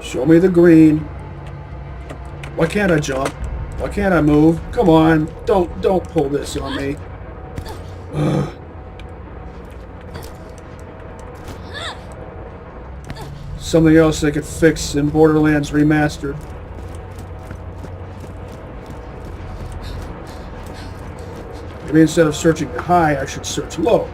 Show me the green. Why can't I jump? Why can't I move? Come on, don't pull this on me. Ugh. something else they could fix in Borderlands Remastered. Maybe instead of searching high, I should search low.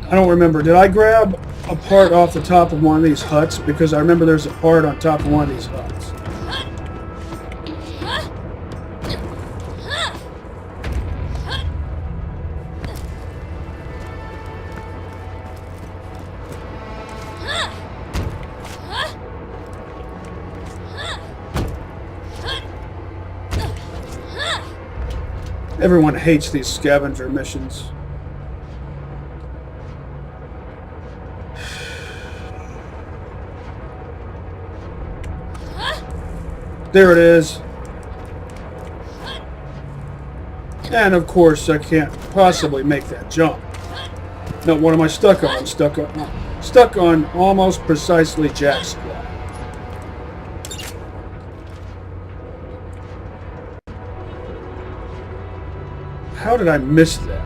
I don't remember. Did I grab a part off the top of one of these huts? Because I remember there's a part on top of one of these huts. Everyone hates these scavenger missions. There it is. And of course, I can't possibly make that jump. Now, what am I stuck on? I'm stuck on almost precisely Jack Squat. How did I miss that?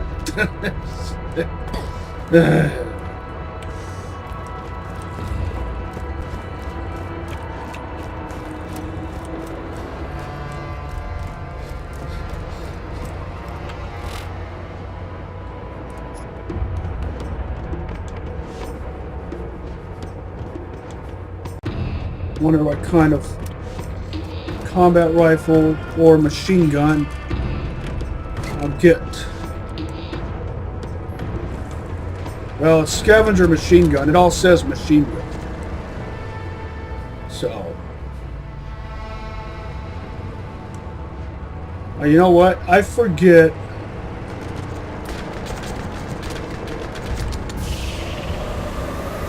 Wonder what kind of combat rifle or machine gun I'll get. Well, it's scavenger machine gun. It all says machine gun. So, you know what? I forget.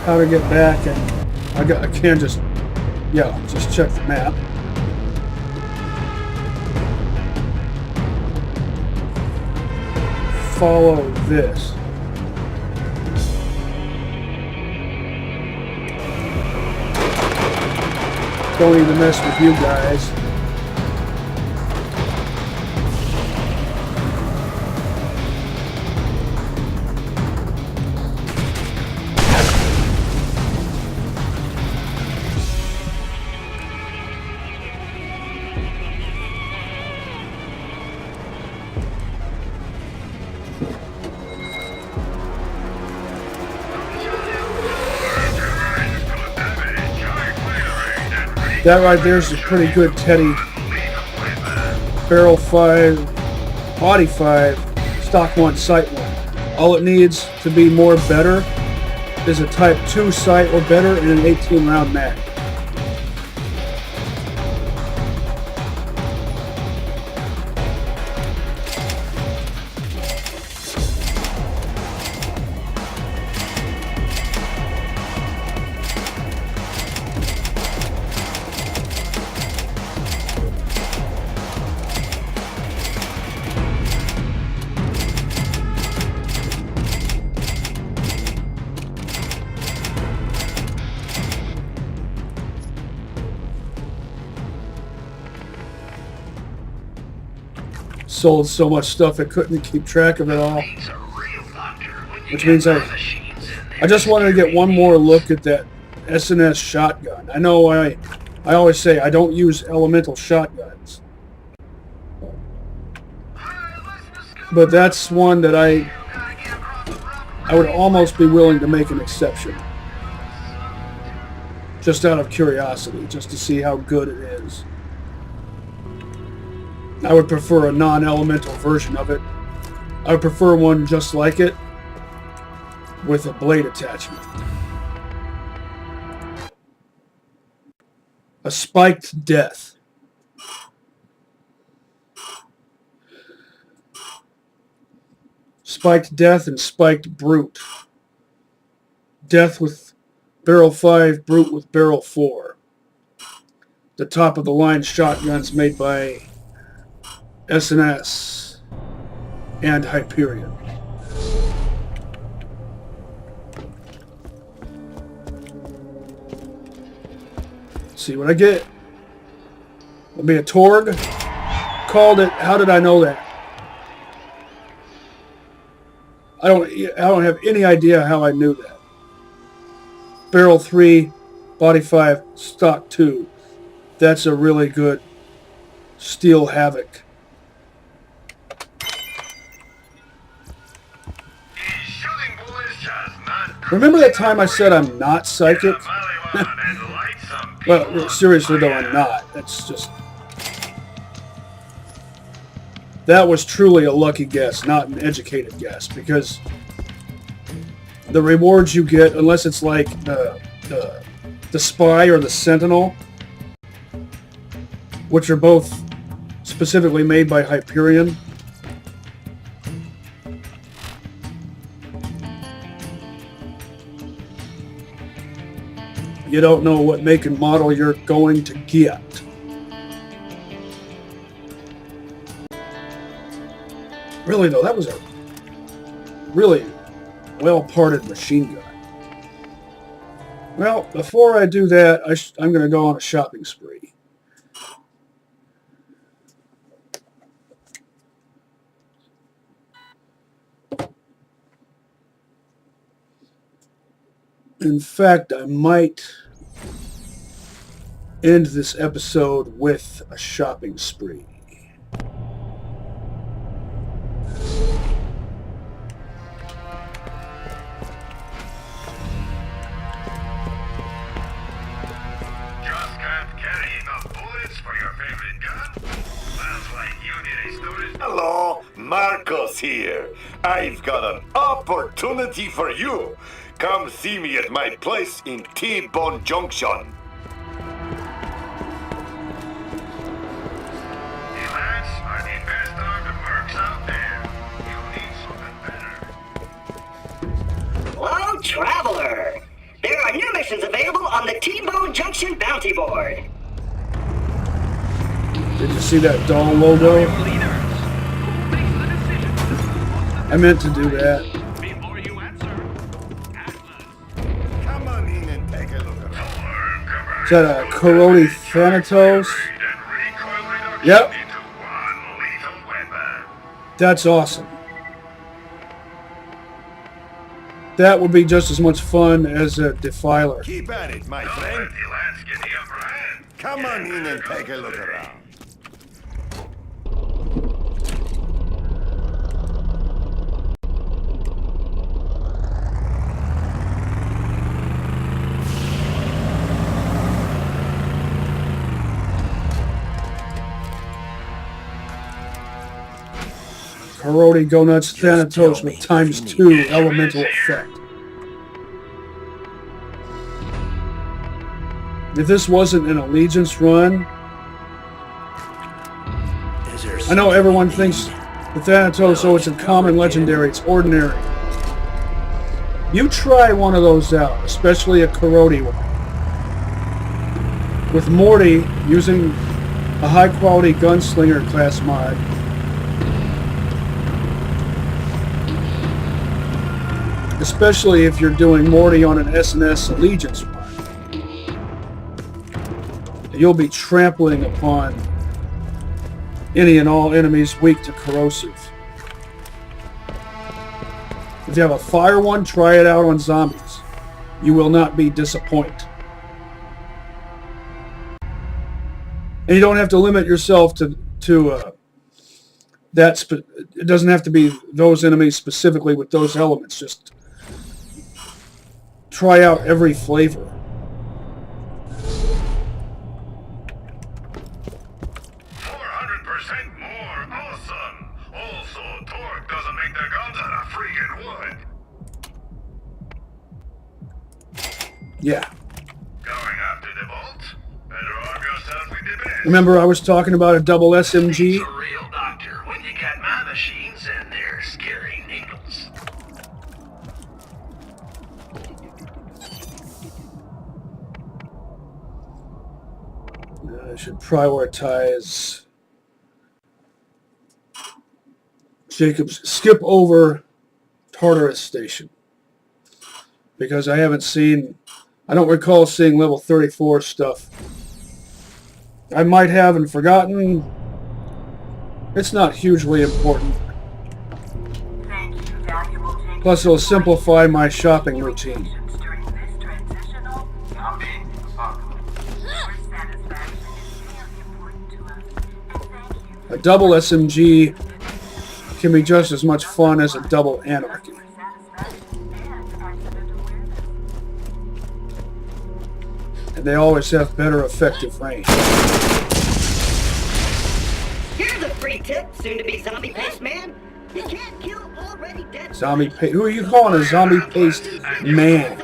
How to get back, and I can't just. Yeah, just check the map. Follow this. Don't even mess with you guys. That right there is a pretty good Teddy. Barrel 5, body 5, stock 1, sight 1. All it needs to be more better is a type 2 sight or better and an 18 round mag. Sold so much stuff I couldn't keep track of it all. Which means I just wanted to get one more look at that S&S shotgun. I know I always say I don't use elemental shotguns. But that's one that I would almost be willing to make an exception. Just out of curiosity, just to see how good it is. I would prefer a non-elemental version of it. I would prefer one just like it, with a blade attachment. A spiked death. Spiked death and spiked brute. Death with barrel 5, Brute with barrel 4. The top of the line shotguns made by S&S and Hyperion. Let's see what I get. It'll be a Torg. Called it. How did I know that? I don't have any idea how I knew that. Barrel 3, body 5, stock 2. That's a really good Steel Havoc. Remember that time I said I'm not psychic? Well, seriously though, I'm not. That's just... That was truly a lucky guess, not an educated guess, because the rewards you get, unless it's like the Spy or the Sentinel, which are both specifically made by Hyperion, you don't know what make and model you're going to get. Really though, that was a really well-parted machine gun. Well, before I do that, I'm going to go on a shopping spree. In fact, I might end this episode with a shopping spree. Hello, Marcos here. I've got an opportunity for you. Come see me at my place in T-Bone Junction. Lance are the best armed mercs out there. You need something better. Hello, traveler. There are new missions available on the T-Bone Junction bounty board. Did you see that Dahl logo? I meant to do that. Come on in and take a look around. Is that a Corodi Thanatos? Yep. That's awesome. That would be just as much fun as a Defiler. Keep at it, my friend. Come on in and take a look around. Corodi Go Nuts Thanatos with ×2 elemental effect. If this wasn't an Allegiance run, I know everyone thinks the Thanatos, oh, it's a common legendary, it's ordinary. You try one of those out, especially a Corodi one. With Morty using a high-quality gunslinger class mod, especially if you're doing Morty on an S&S Allegiance run. You'll be trampling upon any and all enemies weak to corrosive. If you have a fire one, try it out on zombies. You will not be disappointed. And you don't have to limit yourself to that. It doesn't have to be those enemies specifically with those elements. Just try out every flavor. Yeah. Going after the vault? Better arm yourself with the best. Remember I was talking about a double SMG? For real, Doctor, when you got my machines and they're scary needles. I should prioritize Jacob's. Skip over Tartarus Station. Because I haven't seen... I don't recall seeing level 34 stuff. I might have and forgotten. It's not hugely important. Plus, it'll simplify my shopping routine. A double SMG can be just as much fun as a double anarchy. And they always have better effective range. Here's a free tip, soon to be zombie paste man. You can't kill already dead. Zombie paste. Who are you calling a zombie paste man?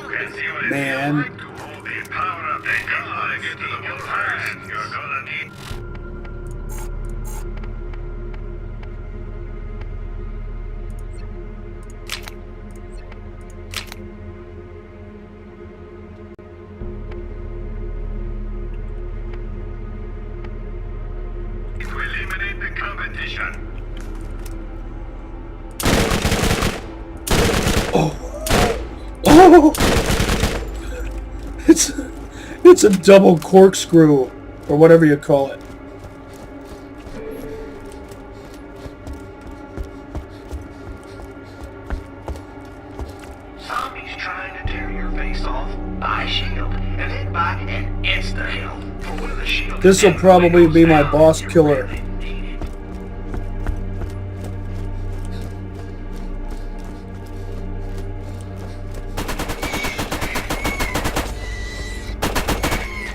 Man. Oh! It's a double corkscrew, or whatever you call it. Zombies trying to tear your face off. Buy a shield, and then buy an insta-heal. For when the shield... This will probably be my boss killer.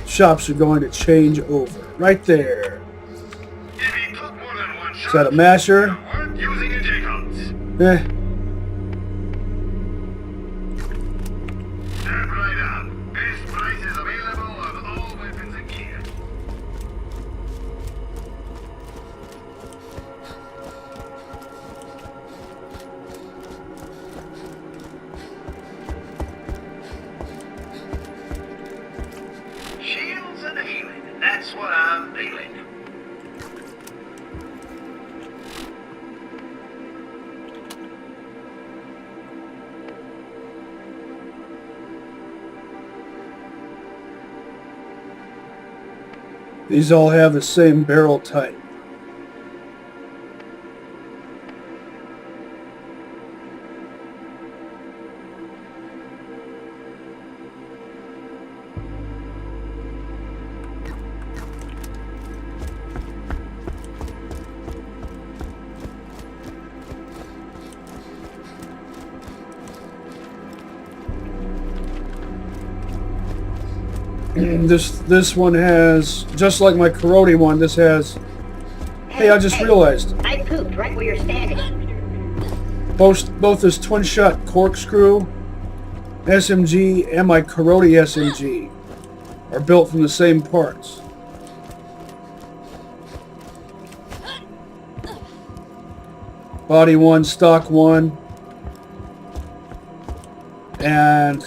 Shops are going to change over. Right there. Is that a masher? Eh. That's what I'm feeling. These all have the same barrel type. This one has, just like my karate one, this has, hey, I just realized. I pooped right where you're standing. Both this twin shot corkscrew SMG and my karate SMG are built from the same parts. Body one, stock one, and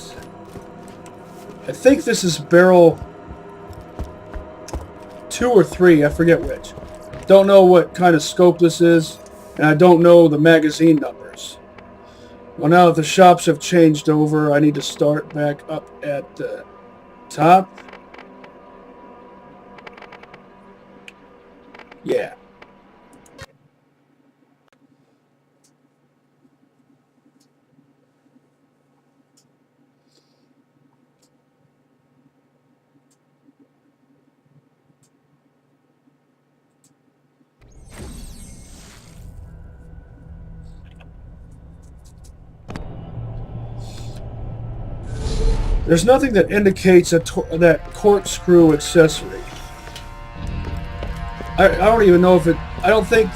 I think this is barrel 2 or 3, I forget which. Don't know what kind of scope this is, and I don't know the magazine numbers. Well, now that the shops have changed over, I need to start back up at the top. Yeah. There's nothing that indicates that corkscrew accessory. I don't even know if it... I don't think...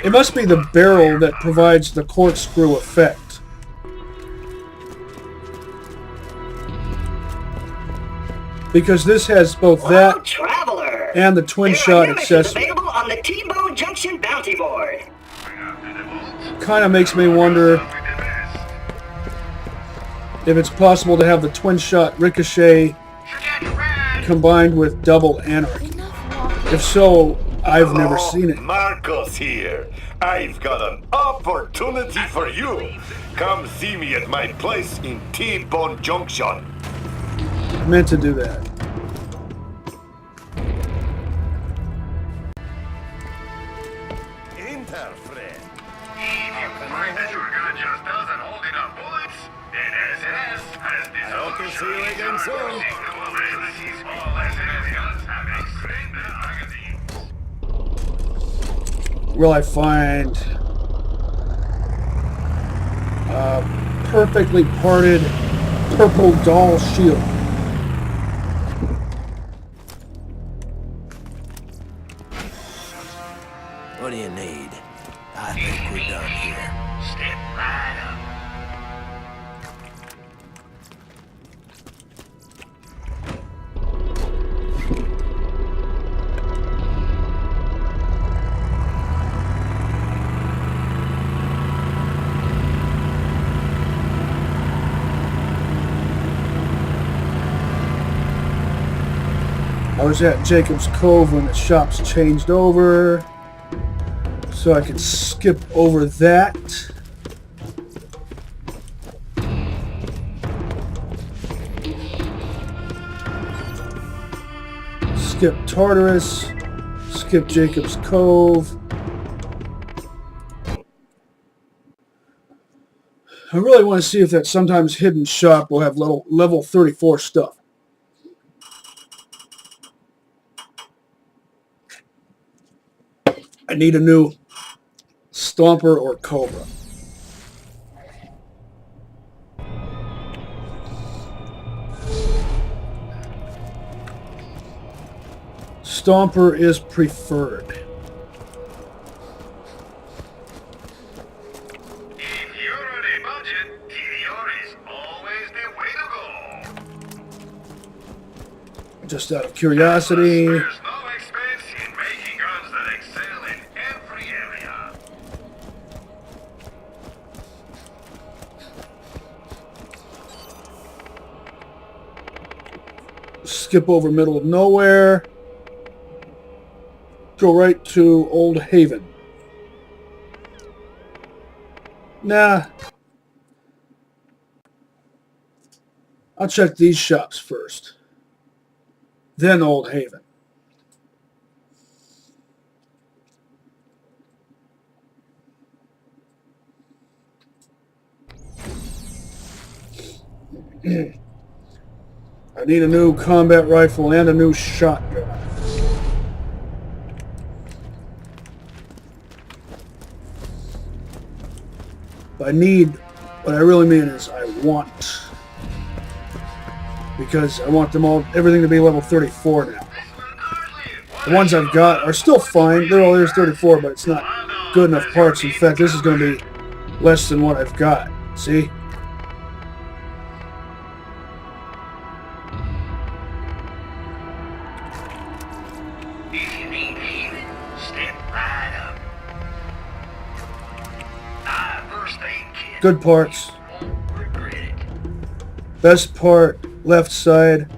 It must be the barrel that provides the corkscrew effect. Because this has both that Traveler. and the twin shot accessory. Available on the T-Bone Junction bounty board. Kind of makes me wonder if it's possible to have the twin shot ricochet combined with double anarchy? If so, I've never seen it. Marcos here. I've got an opportunity for you. Come see me at my place in T-Bone Junction. I meant to do that. Interfred. If you find that your gun just doesn't hold enough bullets, then SNS has this I hope to see you again soon. All SNS guns have extended magazines. Will I find a perfectly parted purple Dahl shield? What do you need? I think we're done here. Step right up. I was at Jacob's Cove when the shops changed over, so I can skip over that. Skip Tartarus, skip Jacob's Cove. I really want to see if that sometimes hidden shop will have level 34 stuff. I need a new Stomper or Cobra. Stomper is preferred. If you're on a budget, TDR is always the way to go. Just out of curiosity. There's no expense in making guns that excel in every area. Skip over middle of nowhere. Go right to Old Haven. Nah. I'll check these shops first. Then Old Haven. I need a new combat rifle and a new shotgun. I need, what I really mean is I want. Because I want them all, everything to be level 34 now. The ones I've got are still fine. There's 34, but it's not good enough parts. In fact, this is going to be less than what I've got. See? If you need healing, step right up. First aid kit. Good parts. Won't regret it. Best part left side,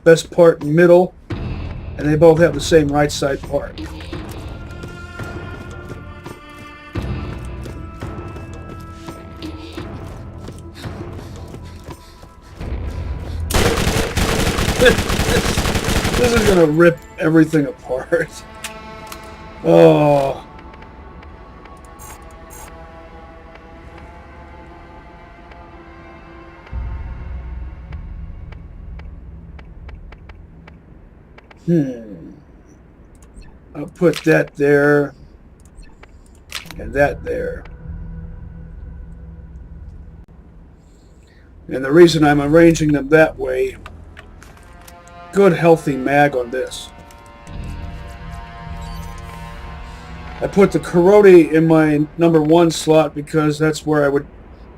best part middle, and they both have the same right side part. This is gonna rip everything apart. Oh. I'll put that there and that there. And the reason I'm arranging them that way, good healthy mag on this. I put the Karate in my number 1 slot because that's where I would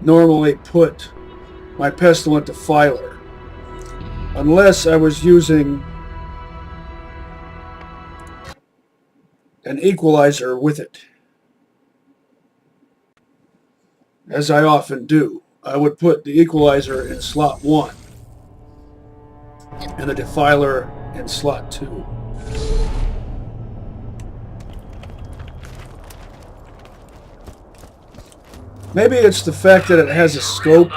normally put my Pestilent Defiler. Unless I was using an equalizer with it. As I often do. I would put the equalizer in slot 1 and the defiler in slot 2. Maybe it's the fact that it has a scope.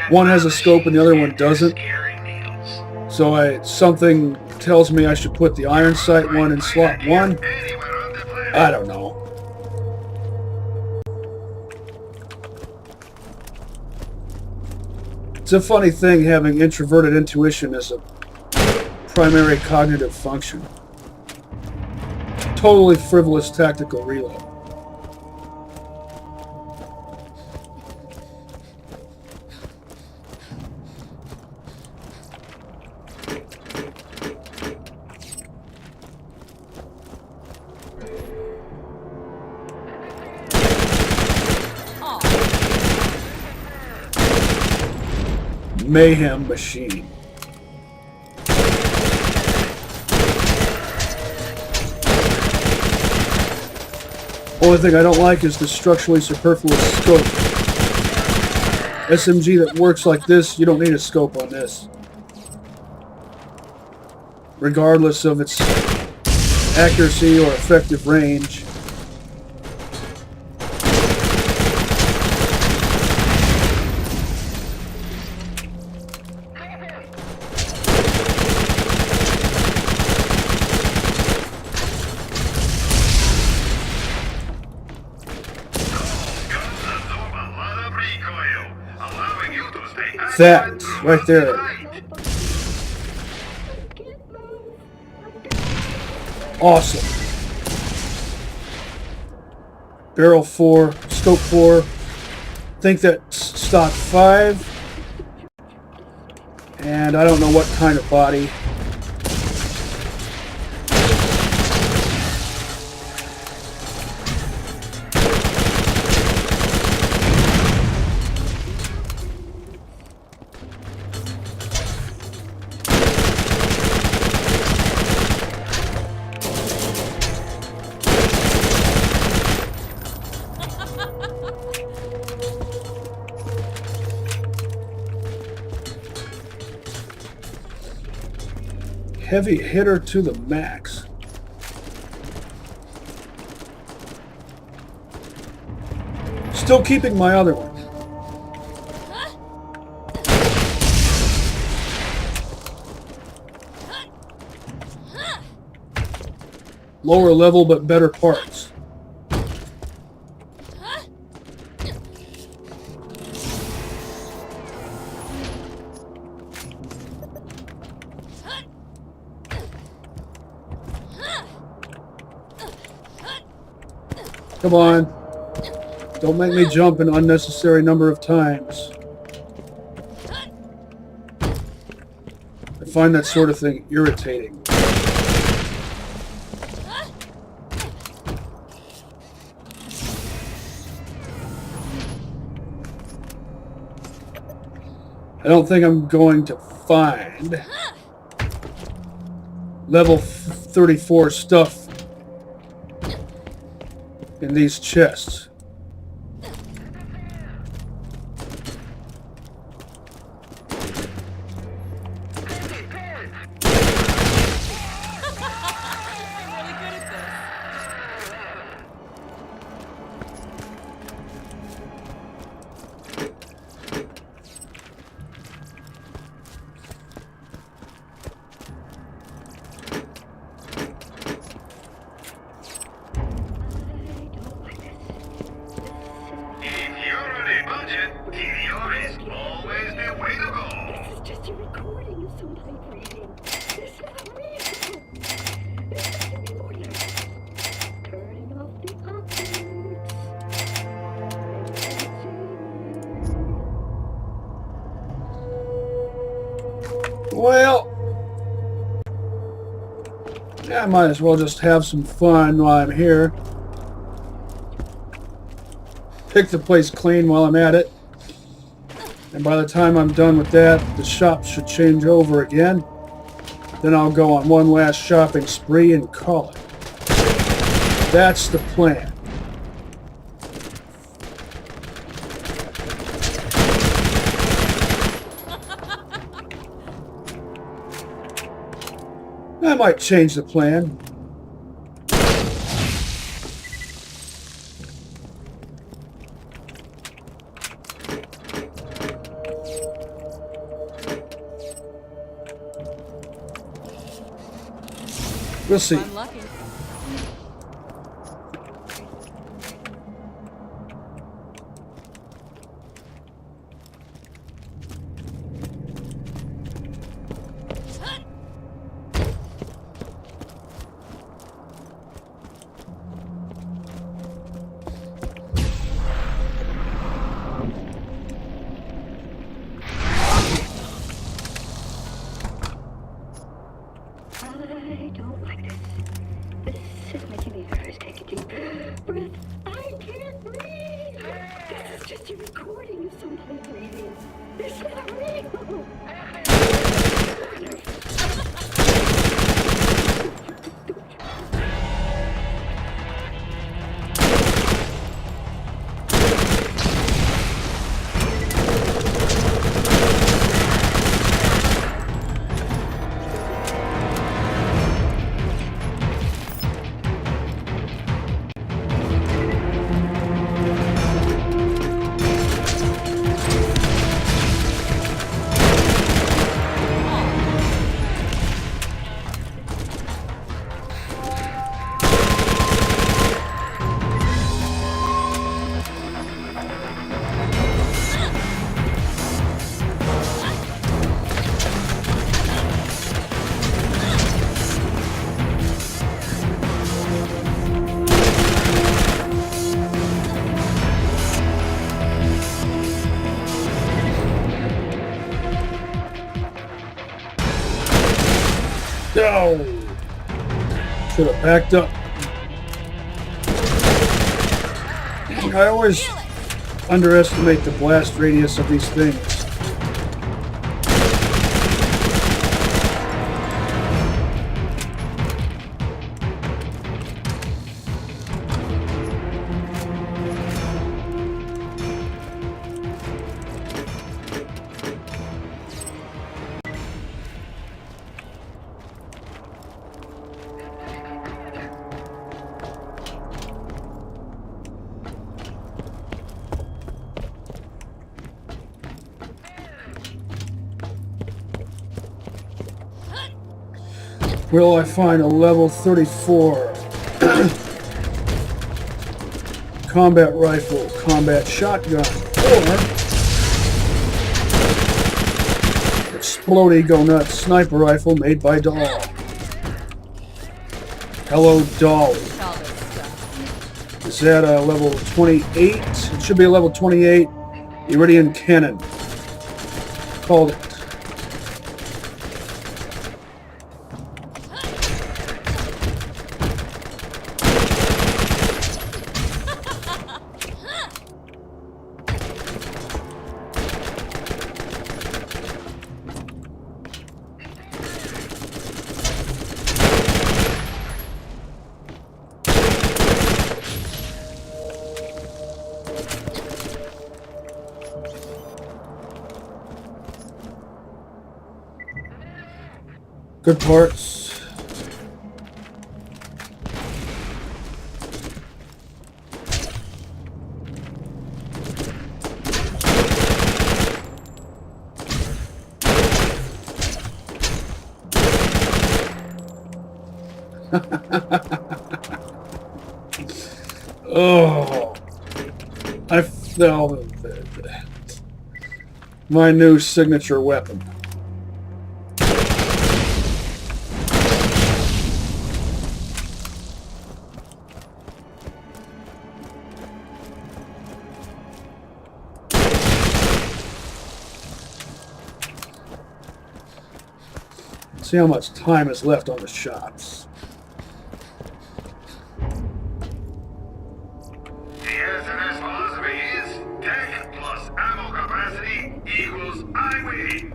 One has a scope and the other one doesn't. So something tells me I should put the iron sight one in slot 1. I don't know. It's a funny thing having introverted intuition as a primary cognitive function. Totally frivolous tactical reload. Mayhem machine. Only thing I don't like is the structurally superfluous scope. SMG that works like this, you don't need a scope on this. Regardless of its accuracy or effective range. That right there. Awesome. Barrel 4, scope 4. Think that's stock 5. And I don't know what kind of body. Heavy hitter to the max. Still keeping my other one. Lower level but better parts. Come on. Don't make me jump an unnecessary number of times. I find that sort of thing irritating. I don't think I'm going to find level 34 stuff in these chests. Well, yeah, I might as well just have some fun while I'm here. Pick the place clean while I'm at it. And by the time I'm done with that, the shop should change over again. Then I'll go on one last shopping spree and call it. That's the plan. I might change the plan. We'll see. I'm lucky. I don't like this. This is making me nervous. Take a deep breath. I can't breathe. This is just a recording of somebody breathing. This is not real. No! Should have backed up. I always underestimate the blast radius of these things. Will I find a level 34 combat rifle, combat shotgun, or explode go nuts sniper rifle made by Dahl? Hello, Dahl. Is that a level 28? It should be a level 28 Iridian cannon. Called it. Good parts. Oh, I fell. My new signature weapon. See how much time is left on the shots. The SNS philosophy is tech plus ammo capacity equals I win.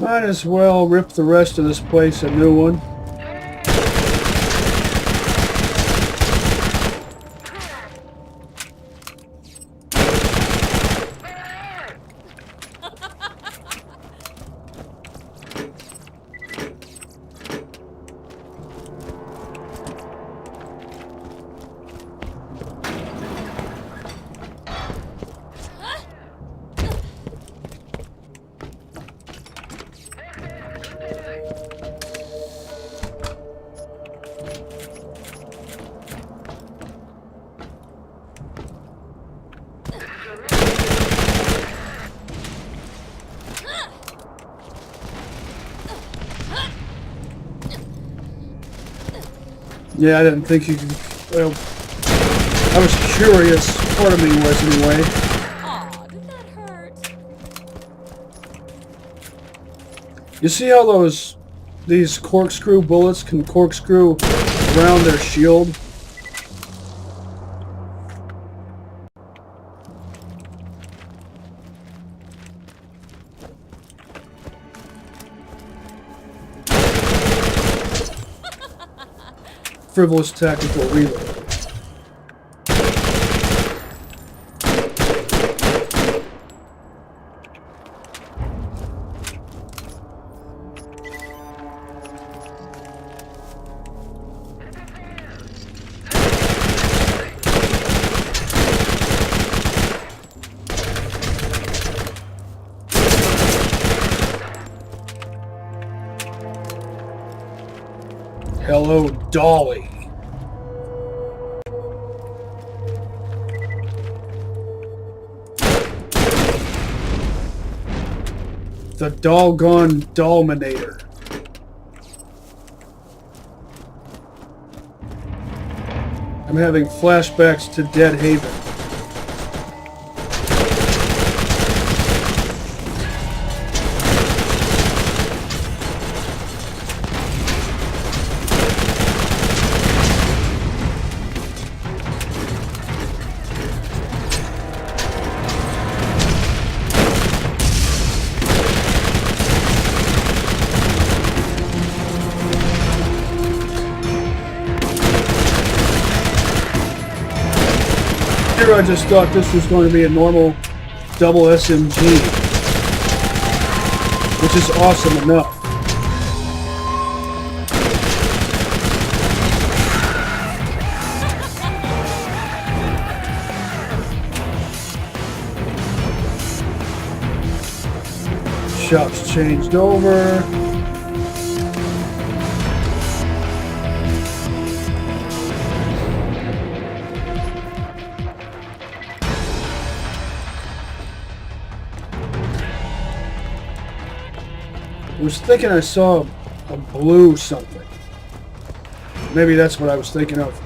Might as well rip the rest of this place a new one. Yeah, I didn't think you could... Well, I was curious. Part of me was, anyway. Aw, did that hurt? You see how these corkscrew bullets can corkscrew around their shield? Frivolous tactical reload. Hello, Dolly. The doggone Dominator. I'm having flashbacks to Dead Haven. I just thought this was going to be a normal double SMG, which is awesome enough. Shop's changed over. I was thinking I saw a blue something. Maybe that's what I was thinking of.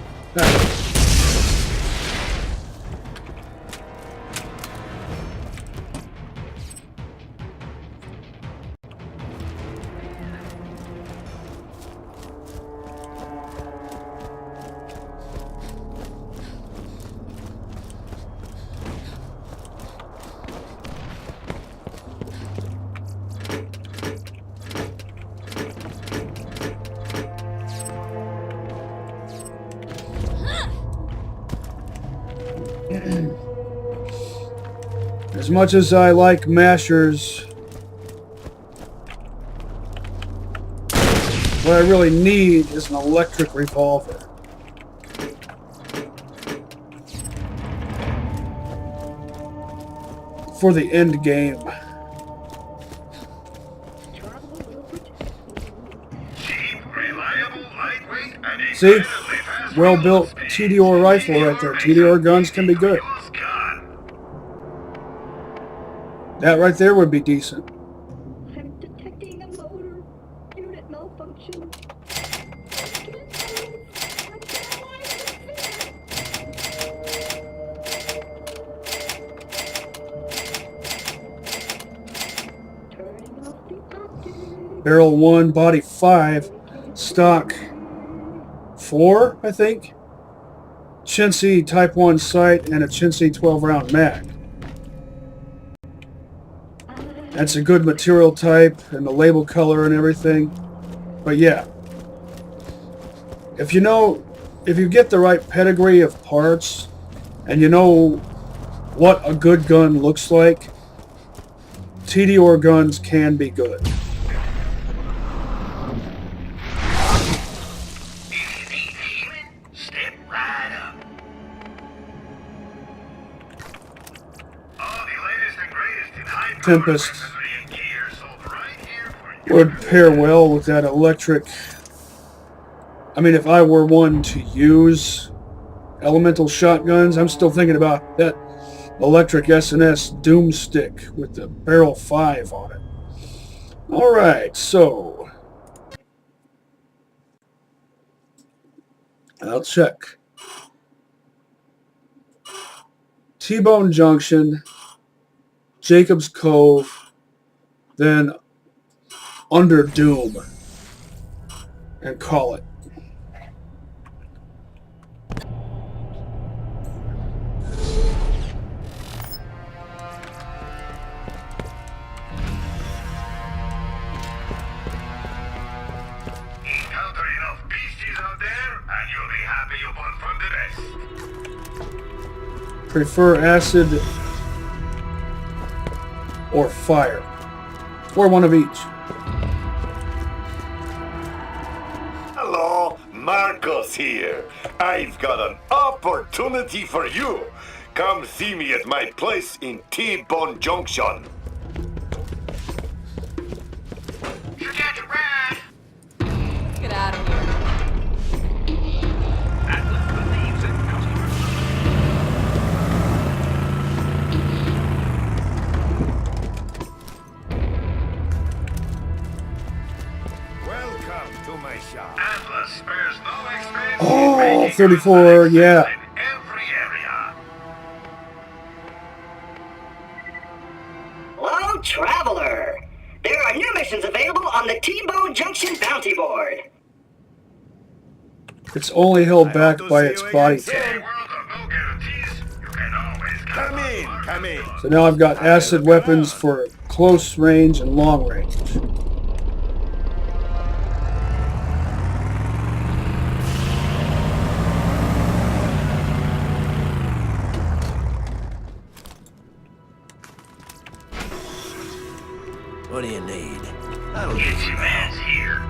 As much as I like mashers, what I really need is an electric revolver. For the end game. See? Well-built TDR rifle right there. TDR guns can be good. That right there would be decent. I'm detecting a motor unit malfunction. Barrel 1, body 5, stock 4, I think. Chintzy Type 1 sight and a Chintzy 12-round mag. That's a good material type and the label color and everything. But yeah, if you get the right pedigree of parts and you know what a good gun looks like, TDR guns can be good. Step right up. All the latest and greatest in high Tempest gear sold right here for would pair well with that electric. I mean, if I were one to use elemental shotguns, I'm still thinking about that electric S&S Doomstick with the barrel 5 on it. Alright, so I'll check. T-Bone Junction, Jacob's Cove, then Under Doom, and call it. encounter enough beasties out there, and you'll be happy you bought from the best. Prefer acid or fire, or one of each. Hello, Marcos here. I've got an opportunity for you. Come see me at my place in T-Bone Junction. Forget your ride. Get out of here. Atlas believes in customer Welcome to my shop. Atlas spares no expense. Oh, 34, yeah. In every area. Hello, traveler. There are new missions available on the T-Bone Junction bounty board. It's only held back by its body type. World of no guarantees. You can always count Come on in, Marcos. come in. So now I've got acid weapons for close range and long range. What do you need? That'll Get get you your out. hands here.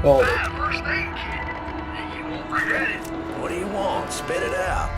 Oh, First aid kit. You won't regret it. What do you want? Spit it out.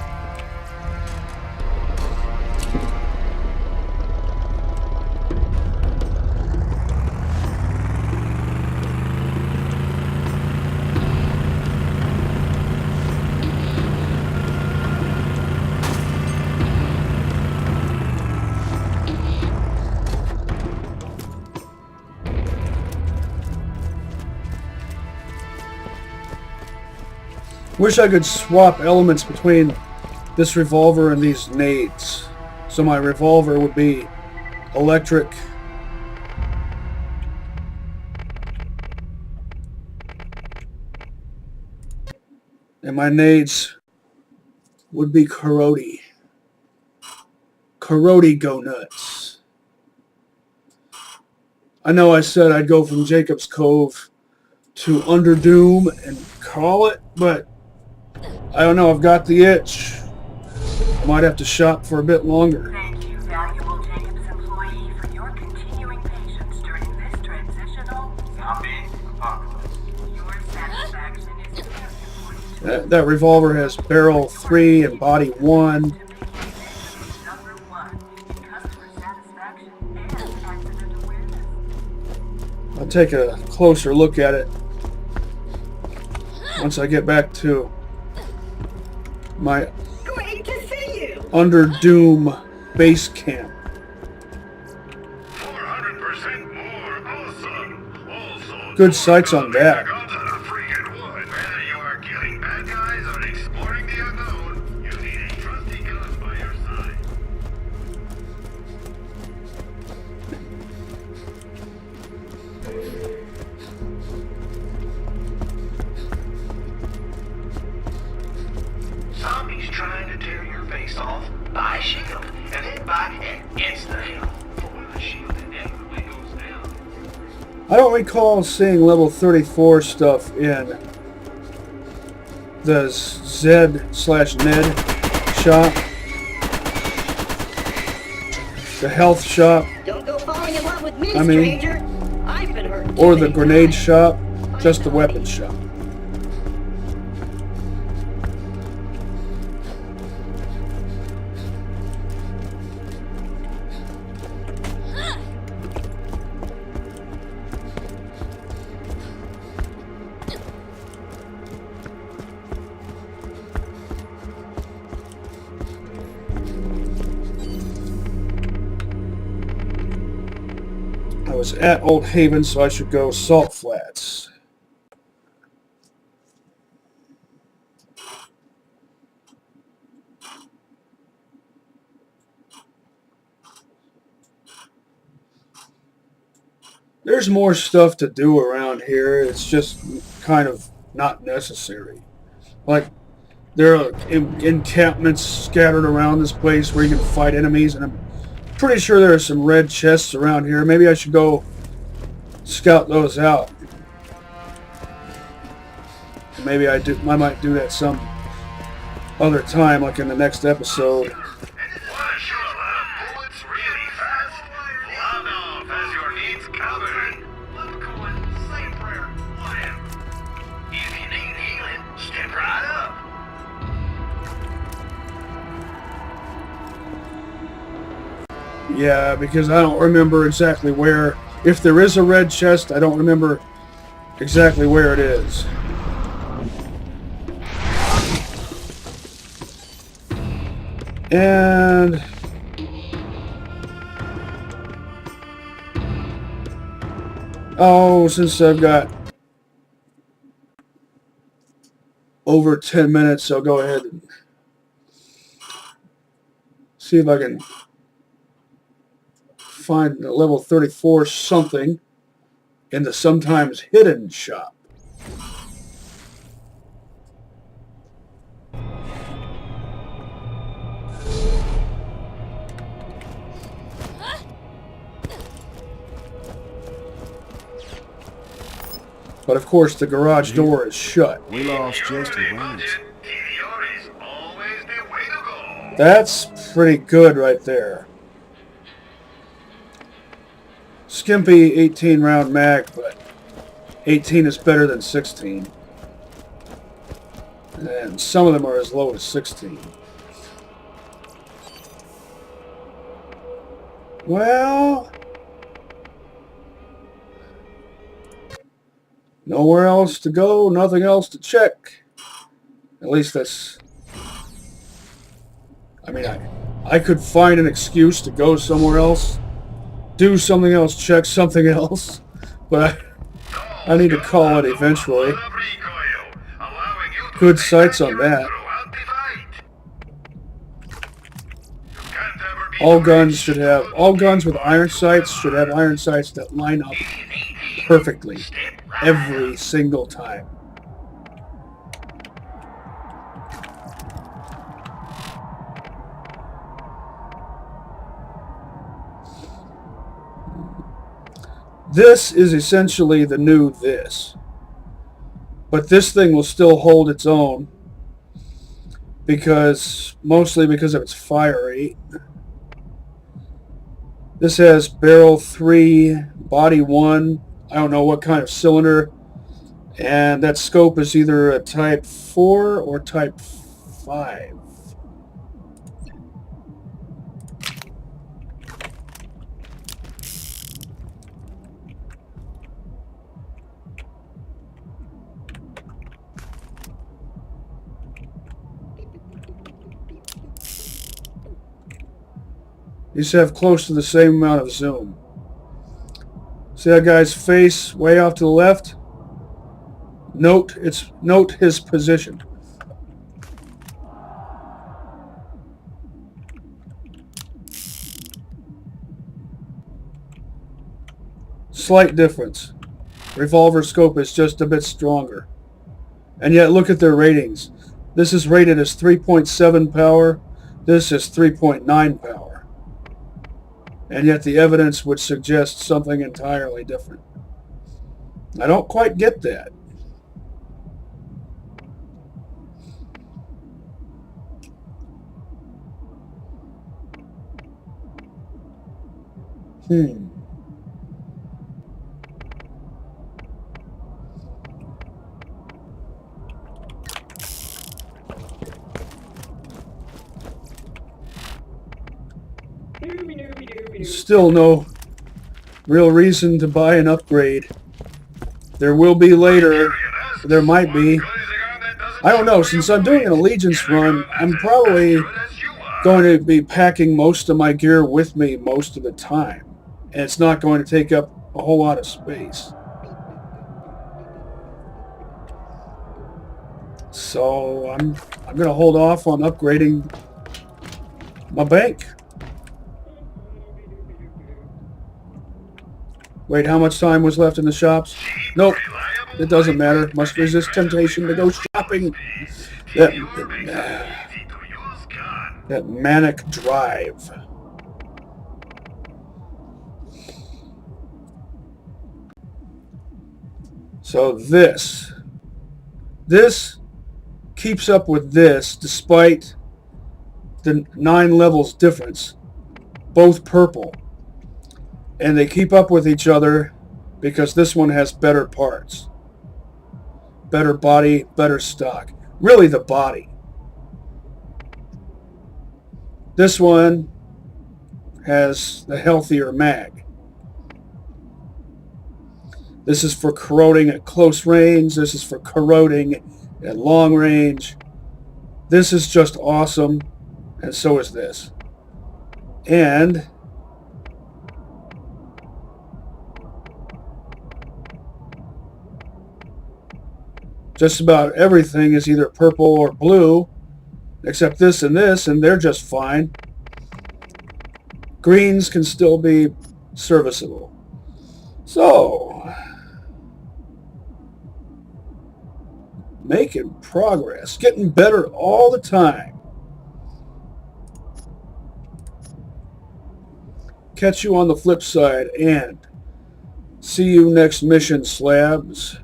wish I could swap elements between this revolver and these nades. So my revolver would be electric. And my nades would be Karoti. Karoti go nuts. I know I said I'd go from Jacob's Cove to Underdoom and call it, but I don't know, I've got the itch. I might have to shop for a bit longer. Thank you, valuable Jacobs employee, for your continuing patience during this transitional zombie apocalypse. Your satisfaction is very important. That revolver has barrel 3 and body 1. Number 1 in customer satisfaction and accident awareness. I'll take a closer look at it once I get back to my Great to see you. Underdoom base camp. 400% more. Awesome. Also, Good sights on that. guns that are freaking wood. Whether you are killing bad guys or exploring the unknown, you need a trusty gun by your side. Zombies trying to tear your face off? I don't recall seeing level 34 stuff in the Z/Ned shop. The health shop. Don't go falling in love with me, I mean, stranger. I've been hurt. or the grenade shop. Just the weapons shop. I was at Old Haven, so I should go Salt Flats. There's more stuff to do around here. It's just kind of not necessary. Like, there are encampments scattered around this place where you can fight enemies, and I'm pretty sure there are some red chests around here. Maybe I should go scout those out. Maybe I might do that some other time, like in the next episode. Yeah, because I don't remember exactly where. If there is a red chest, I don't remember exactly where it is. And oh, since I've got over 10 minutes, I'll go ahead and see if I can find a level 34 something in the sometimes hidden shop. But of course the garage door is shut. We lost just a range. That's pretty good right there. Skimpy 18 round mag, but 18 is better than 16. And some of them are as low as 16. Well, nowhere else to go, nothing else to check. At least that's... I mean, I could find an excuse to go somewhere else. Do something else, check something else, but I need to call it eventually. Good sights on that. All guns with iron sights should have iron sights that line up perfectly every single time. This is essentially the new this. But this thing will still hold its own mostly because of its fire rate. This has barrel 3, body 1, I don't know what kind of cylinder, and that scope is either a type 4 or type 5. These have close to the same amount of zoom. See that guy's face way off to the left? Note his position. Slight difference. Revolver scope is just a bit stronger. And yet look at their ratings. This is rated as 3.7 power. This is 3.9 power. And yet the evidence would suggest something entirely different. I don't quite get that. Still no real reason to buy an upgrade. There will be later. There might be. I don't know. Since I'm doing an Allegiance run, I'm probably going to be packing most of my gear with me most of the time. And it's not going to take up a whole lot of space. So I'm going to hold off on upgrading my bank. Wait, how much time was left in the shops? Nope. It doesn't matter. Must resist temptation to go shopping. That manic drive. So this keeps up with this despite the 9 levels difference. Both purple. And they keep up with each other because this one has better parts. Better body, better stock. Really the body. This one has the healthier mag. This is for corroding at close range. This is for corroding at long range. This is just awesome. And so is this. And just about everything is either purple or blue, except this, and they're just fine. Greens can still be serviceable. So, making progress, getting better all the time. Catch you on the flip side, and see you next mission, slabs.